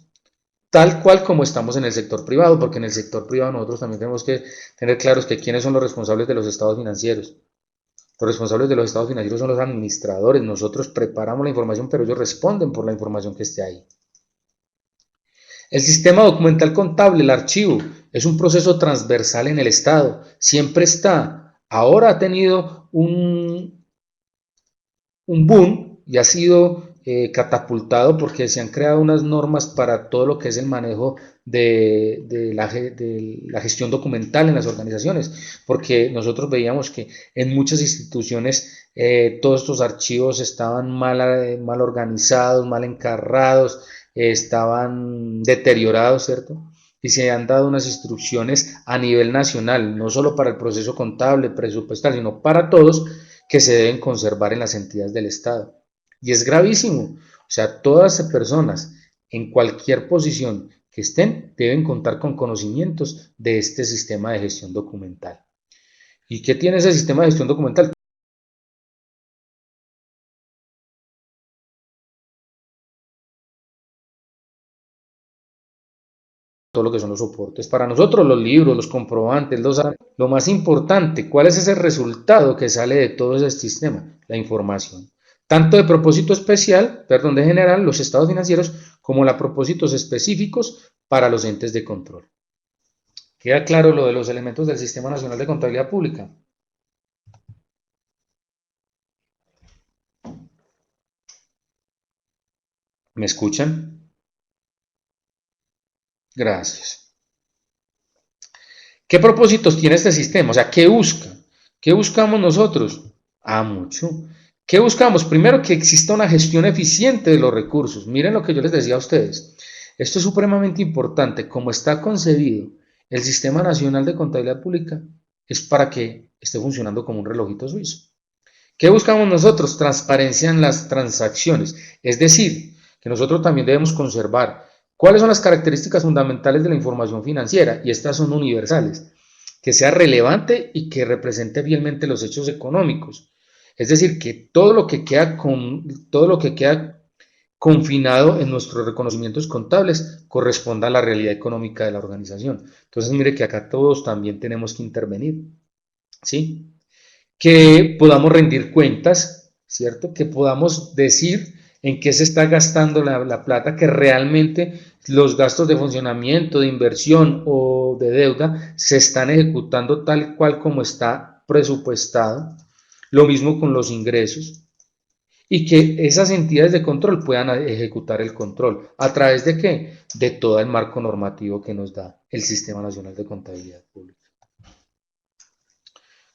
Tal cual como estamos en el sector privado, porque en el sector privado nosotros también tenemos que tener claros que quiénes son los responsables de los estados financieros. Los responsables de los estados financieros son los administradores. Nosotros preparamos la información, pero ellos responden por la información que esté ahí. El sistema documental contable, el archivo, es un proceso transversal en el Estado. Siempre está. Ahora ha tenido un boom y ha sido catapultado porque se han creado unas normas para todo lo que es el manejo de la gestión documental en las organizaciones, porque nosotros veíamos que en muchas instituciones todos estos archivos estaban mal organizados, mal encarrados, estaban deteriorados, ¿cierto? Y se han dado unas instrucciones a nivel nacional, no solo para el proceso contable, presupuestal, sino para todos, que se deben conservar en las entidades del Estado. Y es gravísimo. O sea, todas las personas en cualquier posición que estén deben contar con conocimientos de este sistema de gestión documental. ¿Y qué tiene ese sistema de gestión documental? Todo lo que son los soportes. Para nosotros los libros, los comprobantes, lo más importante, ¿cuál es ese resultado que sale de todo ese sistema? La información. Tanto de propósito especial, perdón, de general, los estados financieros, como la propósitos específicos para los entes de control. ¿Queda claro lo de los elementos del Sistema Nacional de Contabilidad Pública? ¿Me escuchan? Gracias. ¿Qué propósitos tiene este sistema? O sea, ¿qué busca? ¿Qué buscamos nosotros? Mucho. ¿Qué buscamos? Primero, que exista una gestión eficiente de los recursos. Miren lo que yo les decía a ustedes. Esto es supremamente importante. Como está concebido el Sistema Nacional de Contabilidad Pública, es para que esté funcionando como un relojito suizo. ¿Qué buscamos nosotros? Transparencia en las transacciones. Es decir, que nosotros también debemos conservar cuáles son las características fundamentales de la información financiera, y estas son universales, que sea relevante y que represente fielmente los hechos económicos. Es decir, que todo lo que queda confinado en nuestros reconocimientos contables corresponda a la realidad económica de la organización. Entonces, mire que acá todos también tenemos que intervenir, ¿sí? Que podamos rendir cuentas, ¿cierto? Que podamos decir en qué se está gastando la plata, que realmente los gastos de funcionamiento, de inversión o de deuda se están ejecutando tal cual como está presupuestado. Lo mismo con los ingresos. Y que esas entidades de control puedan ejecutar el control. ¿A través de qué? De todo el marco normativo que nos da el Sistema Nacional de Contabilidad Pública.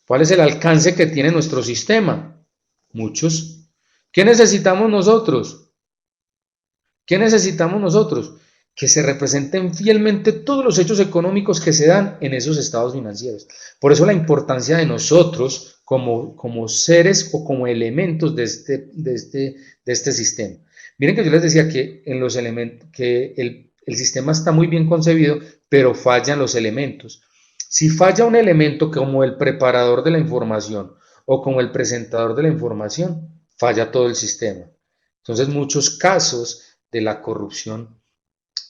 ¿Cuál es el alcance que tiene nuestro sistema? Muchos. ¿Qué necesitamos nosotros? ¿Qué necesitamos nosotros? Que se representen fielmente todos los hechos económicos que se dan en esos estados financieros. Por eso la importancia de nosotros como seres o como elementos de este sistema. Miren que yo les decía que en los elementos, que el sistema está muy bien concebido, pero fallan los elementos. Si falla un elemento como el preparador de la información o como el presentador de la información, falla todo el sistema. Entonces, muchos casos de la corrupción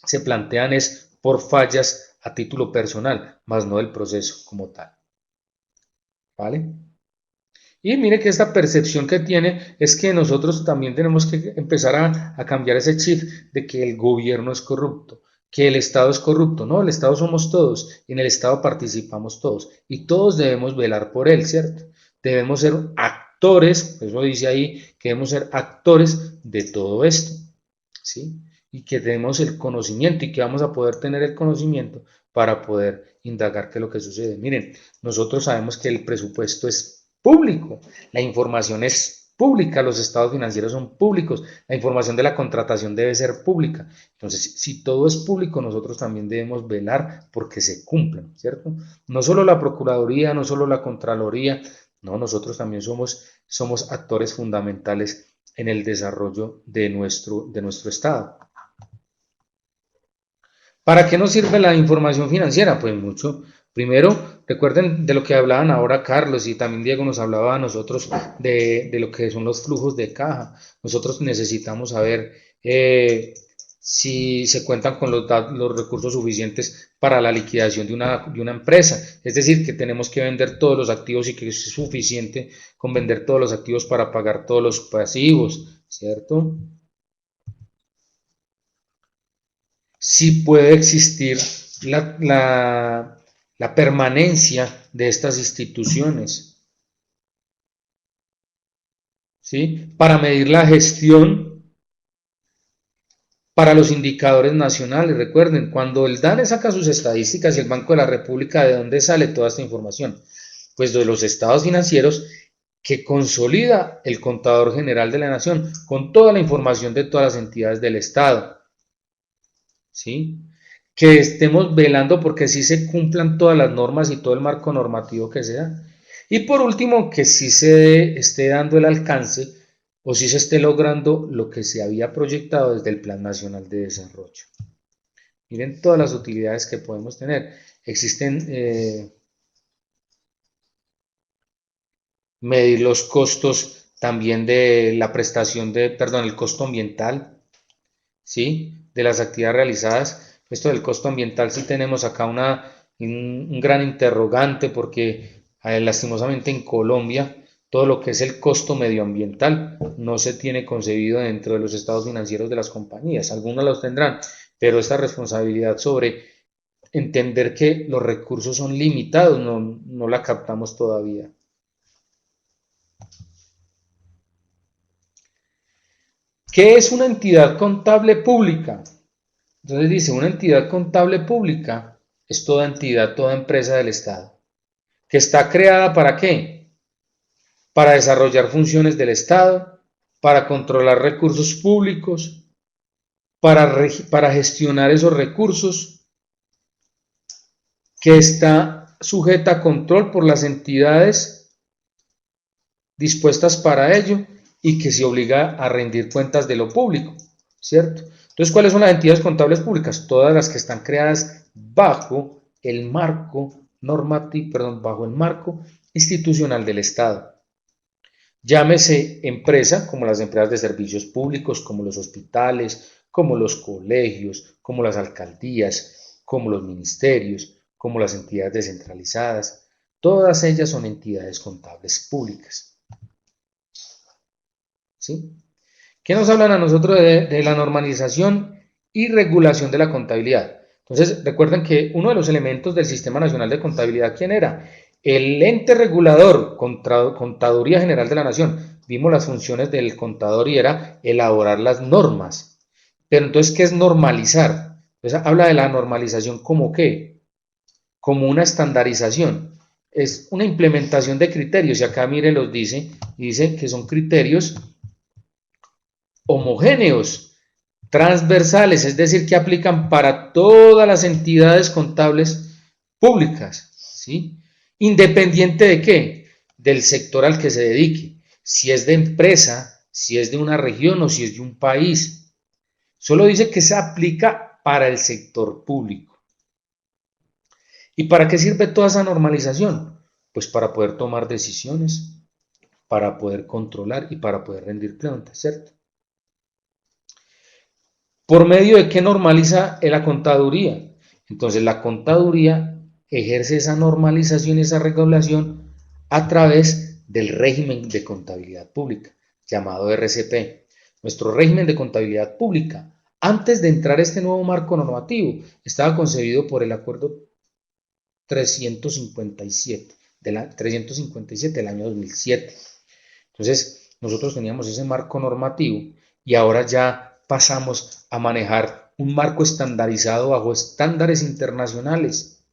se plantean es por fallas a título personal, más no del proceso como tal. ¿Vale? Y mire que esta percepción que tiene es que nosotros también tenemos que empezar a cambiar ese chip de que el gobierno es corrupto, que el Estado es corrupto. No, el Estado somos todos y en el Estado participamos todos y todos debemos velar por él, ¿cierto? Debemos ser actores, eso dice ahí, que debemos ser actores de todo esto, ¿sí? Y que tenemos el conocimiento y que vamos a poder tener el conocimiento para poder indagar qué es lo que sucede. Miren, nosotros sabemos que el presupuesto es público, la información es pública, los estados financieros son públicos, la información de la contratación debe ser pública. Entonces, si todo es público, nosotros también debemos velar porque se cumplan, ¿cierto? No solo la Procuraduría, no solo la Contraloría, no, nosotros también somos actores fundamentales en el desarrollo de nuestro estado. ¿Para qué nos sirve la información financiera? Pues mucho. Primero, recuerden de lo que hablaban ahora Carlos y también Diego nos hablaba a nosotros de lo que son los flujos de caja. Nosotros necesitamos saber si se cuentan con los recursos suficientes para la liquidación de una empresa. Es decir, que tenemos que vender todos los activos y que es suficiente con vender todos los activos para pagar todos los pasivos, ¿cierto? Si puede existir la permanencia de estas instituciones, ¿sí? Para medir la gestión para los indicadores nacionales. Recuerden, cuando el DANE saca sus estadísticas y el Banco de la República, ¿de dónde sale toda esta información? Pues de los estados financieros que consolida el Contador General de la Nación con toda la información de todas las entidades del Estado. ¿Sí? Que estemos velando porque sí se cumplan todas las normas y todo el marco normativo que sea. Y por último, que sí se esté dando el alcance o sí se esté logrando lo que se había proyectado desde el Plan Nacional de Desarrollo. Miren todas las utilidades que podemos tener. Existen medir los costos también de la prestación el costo ambiental, ¿sí? De las actividades realizadas. Esto del costo ambiental sí tenemos acá un gran interrogante porque lastimosamente en Colombia todo lo que es el costo medioambiental no se tiene concebido dentro de los estados financieros de las compañías. Algunos los tendrán, pero esta responsabilidad sobre entender que los recursos son limitados no la captamos todavía. ¿Qué es una entidad contable pública? Entonces dice, una entidad contable pública es toda entidad, toda empresa del Estado, que está creada ¿para qué? Para desarrollar funciones del Estado, para controlar recursos públicos, para gestionar esos recursos, que está sujeta a control por las entidades dispuestas para ello y que se obliga a rendir cuentas de lo público, ¿cierto? Entonces, ¿cuáles son las entidades contables públicas? Todas las que están creadas bajo el marco normativo, bajo el marco institucional del Estado. Llámese empresa, como las empresas de servicios públicos, como los hospitales, como los colegios, como las alcaldías, como los ministerios, como las entidades descentralizadas. Todas ellas son entidades contables públicas. ¿Sí? ¿Qué nos hablan a nosotros de la normalización y regulación de la contabilidad? Entonces, recuerden que uno de los elementos del Sistema Nacional de Contabilidad, ¿quién era? El ente regulador, Contaduría General de la Nación. Vimos las funciones del contador y era elaborar las normas. Pero entonces, ¿qué es normalizar? Entonces, habla de la normalización como ¿qué? Como una estandarización. Es una implementación de criterios. Y acá, miren, los dice, y dice que son criterios homogéneos, transversales, es decir, que aplican para todas las entidades contables públicas, ¿sí? Independiente de qué, del sector al que se dedique, si es de empresa, si es de una región o si es de un país. Solo dice que se aplica para el sector público. ¿Y para qué sirve toda esa normalización? Pues para poder tomar decisiones, para poder controlar y para poder rendir cuentas, ¿cierto? ¿Por medio de qué normaliza la contaduría? Entonces la contaduría ejerce esa normalización y esa regulación a través del régimen de contabilidad pública, llamado RCP. Nuestro régimen de contabilidad pública, antes de entrar a este nuevo marco normativo, estaba concebido por el Acuerdo 357 del año 2007. Entonces, nosotros teníamos ese marco normativo y ahora ya pasamos a manejar un marco estandarizado bajo estándares internacionales.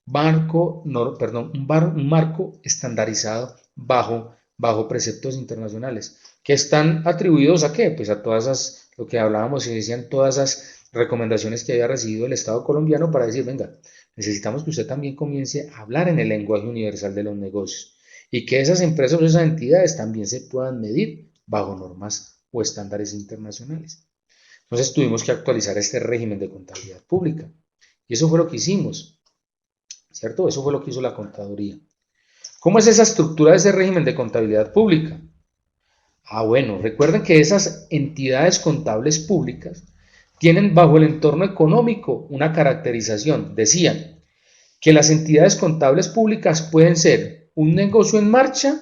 Un marco estandarizado bajo bajo preceptos internacionales, que están atribuidos a qué? Pues a todas esas, lo que hablábamos y decían, todas esas recomendaciones que había recibido el Estado colombiano para decir, venga, necesitamos que usted también comience a hablar en el lenguaje universal de los negocios y que esas empresas o esas entidades también se puedan medir bajo normas o estándares internacionales. Entonces tuvimos que actualizar este régimen de contabilidad pública y eso fue lo que hicimos, ¿cierto? Eso fue lo que hizo la contaduría. ¿Cómo es esa estructura de ese régimen de contabilidad pública? Bueno, recuerden que esas entidades contables públicas tienen bajo el entorno económico una caracterización. Decían que las entidades contables públicas pueden ser un negocio en marcha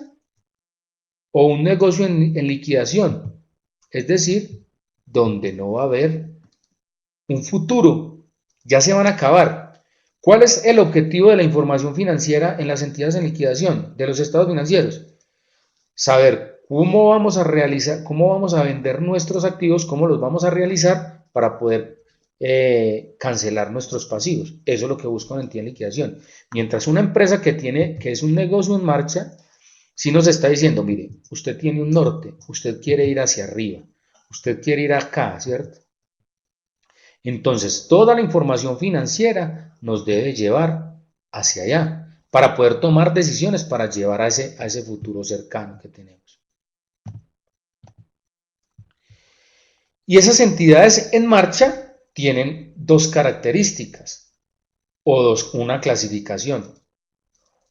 o un negocio en liquidación, es decir, donde no va a haber un futuro, ya se van a acabar. ¿Cuál es el objetivo de la información financiera en las entidades en liquidación, de los estados financieros? Saber cómo vamos a realizar, cómo vamos a vender nuestros activos, cómo los vamos a realizar para poder cancelar nuestros pasivos. Eso es lo que busca una entidad en liquidación. Mientras una empresa que es un negocio en marcha, sí nos está diciendo, mire, usted tiene un norte, usted quiere ir hacia arriba, usted quiere ir acá, ¿cierto? Entonces, toda la información financiera nos debe llevar hacia allá para poder tomar decisiones para llevar a ese futuro cercano que tenemos. Y esas entidades en marcha tienen dos características o una clasificación.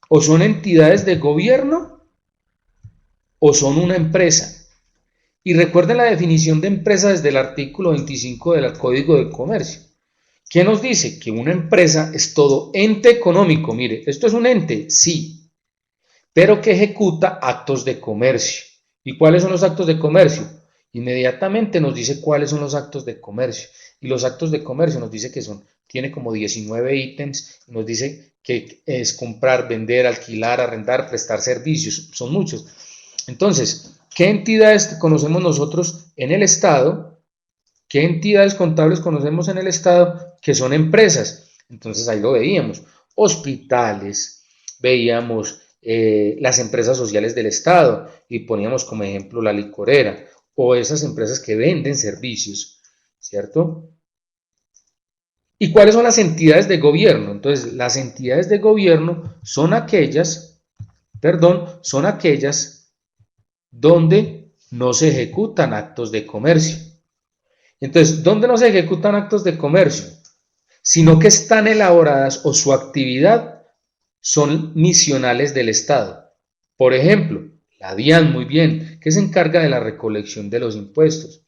O son entidades de gobierno o son una empresa. Y recuerden la definición de empresa desde el artículo 25 del Código de Comercio. ¿Qué nos dice? Que una empresa es todo ente económico. Mire, esto es un ente, sí, pero que ejecuta actos de comercio. ¿Y cuáles son los actos de comercio? Inmediatamente nos dice cuáles son los actos de comercio. Y los actos de comercio nos dice que tiene como 19 ítems, nos dice que es comprar, vender, alquilar, arrendar, prestar servicios, son muchos. Entonces, ¿qué entidades conocemos nosotros en el Estado? ¿Qué entidades contables conocemos en el Estado que son empresas? Entonces ahí lo veíamos, hospitales, veíamos las empresas sociales del Estado y poníamos como ejemplo la licorera o esas empresas que venden servicios, ¿cierto? ¿Y cuáles son las entidades de gobierno? Entonces, las entidades de gobierno son aquellas donde no se ejecutan actos de comercio. Entonces, ¿dónde no se ejecutan actos de comercio? Sino que están elaboradas o su actividad son misionales del Estado. Por ejemplo, la DIAN, muy bien, que se encarga de la recolección de los impuestos,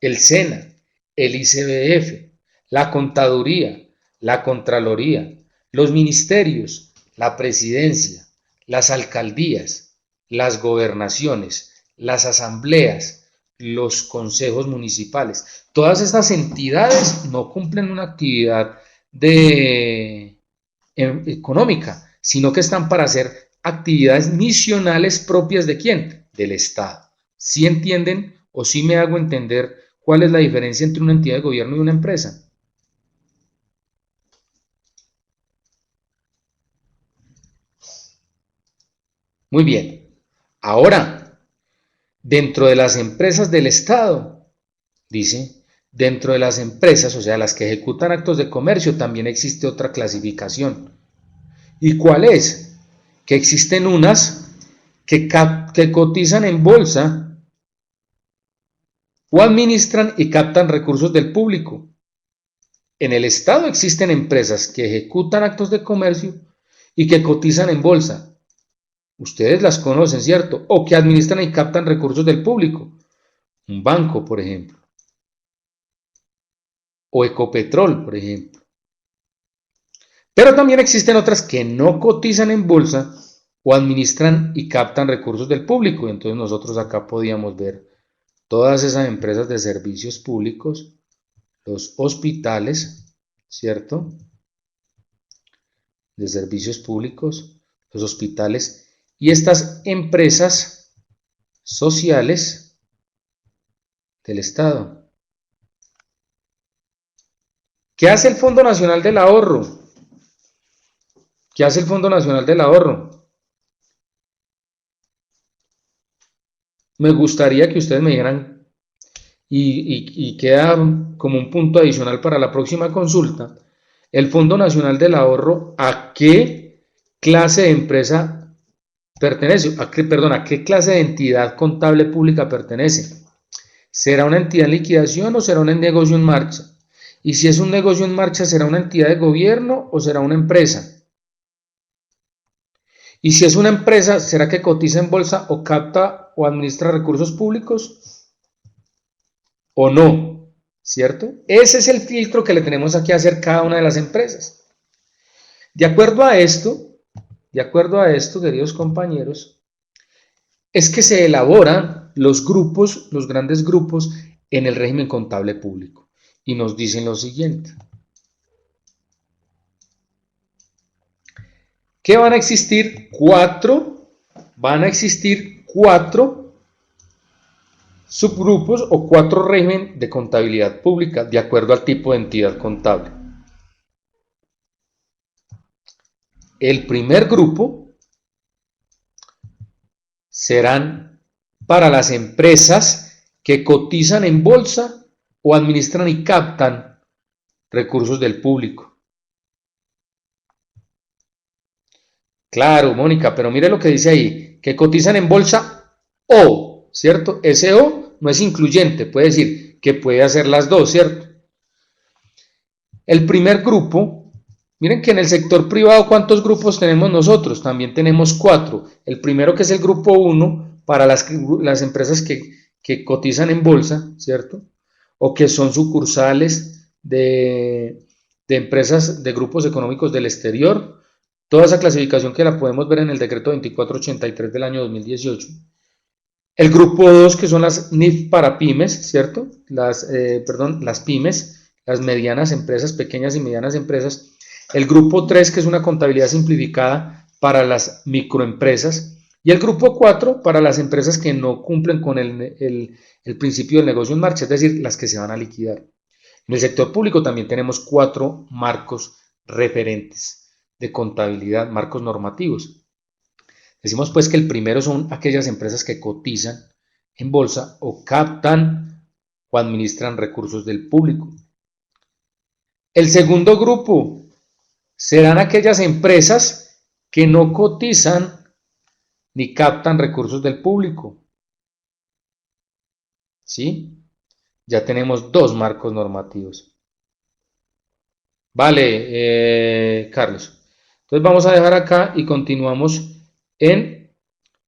el SENA, el ICBF, la Contaduría, la Contraloría, los ministerios, la Presidencia, las alcaldías, las gobernaciones, las asambleas, los consejos municipales. Todas estas entidades no cumplen una actividad económica, sino que están para hacer actividades misionales propias ¿de quién? Del Estado. ¿Sí entienden o sí me hago entender cuál es la diferencia entre una entidad de gobierno y una empresa? Muy bien. Ahora, dentro de las empresas del Estado, dice, dentro de las empresas, o sea, las que ejecutan actos de comercio, también existe otra clasificación. ¿Y cuál es? Que existen unas que cotizan en bolsa o administran y captan recursos del público. En el Estado existen empresas que ejecutan actos de comercio y que cotizan en bolsa. Ustedes las conocen, ¿cierto? O que administran y captan recursos del público. Un banco, por ejemplo. O Ecopetrol, por ejemplo. Pero también existen otras que no cotizan en bolsa o administran y captan recursos del público. Entonces nosotros acá podíamos ver todas esas empresas de servicios públicos, los hospitales, ¿cierto? De servicios públicos, los hospitales y estas empresas sociales del Estado. ¿Qué hace el Fondo Nacional del Ahorro? ¿Qué hace el Fondo Nacional del Ahorro? me gustaría que ustedes me dijeran, y queda como un punto adicional para la próxima consulta, el Fondo Nacional del Ahorro, ¿a qué clase de empresa pertenece? ¿A qué clase de entidad contable pública pertenece? ¿Será una entidad en liquidación o será un negocio en marcha? Y si es un negocio en marcha, ¿será una entidad de gobierno o será una empresa? Y si es una empresa, ¿será que cotiza en bolsa o capta o administra recursos públicos o no? ¿Cierto? Ese es el filtro que le tenemos aquí a hacer cada una de las empresas. De acuerdo a esto, queridos compañeros, es que se elaboran los grupos, los grandes grupos, en el régimen contable público. Y nos dicen lo siguiente. Que van a existir cuatro subgrupos o cuatro regímenes de contabilidad pública de acuerdo al tipo de entidad contable. El primer grupo serán para las empresas que cotizan en bolsa o administran y captan recursos del público. Claro, Mónica, pero mire lo que dice ahí, que cotizan en bolsa o, ¿cierto? Ese o no es incluyente, puede decir que puede hacer las dos, ¿cierto? El primer grupo, miren que en el sector privado, ¿cuántos grupos tenemos nosotros? También tenemos 4. El primero, que es el grupo 1, para las empresas que cotizan en bolsa, ¿cierto? O que son sucursales de empresas de grupos económicos del exterior. Toda esa clasificación que la podemos ver en el decreto 2483 del año 2018. El grupo 2, que son las NIF para pymes, ¿cierto? Las pymes, las medianas empresas, pequeñas y medianas empresas. El grupo 3, que es una contabilidad simplificada para las microempresas. Y el grupo 4, para las empresas que no cumplen con el principio del negocio en marcha, es decir, las que se van a liquidar. En el sector público también tenemos 4 marcos referentes de contabilidad, marcos normativos. Decimos pues que el primero son aquellas empresas que cotizan en bolsa o captan o administran recursos del público. El segundo grupo serán aquellas empresas que no cotizan ni captan recursos del público. ¿Sí? Ya tenemos 2 marcos normativos. Vale, Carlos. Entonces vamos a dejar acá y continuamos en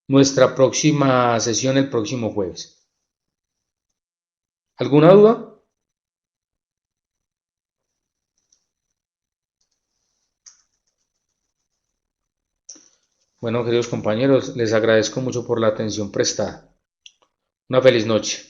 nuestra próxima sesión el próximo jueves. ¿Alguna duda? Bueno, queridos compañeros, les agradezco mucho por la atención prestada. Una feliz noche.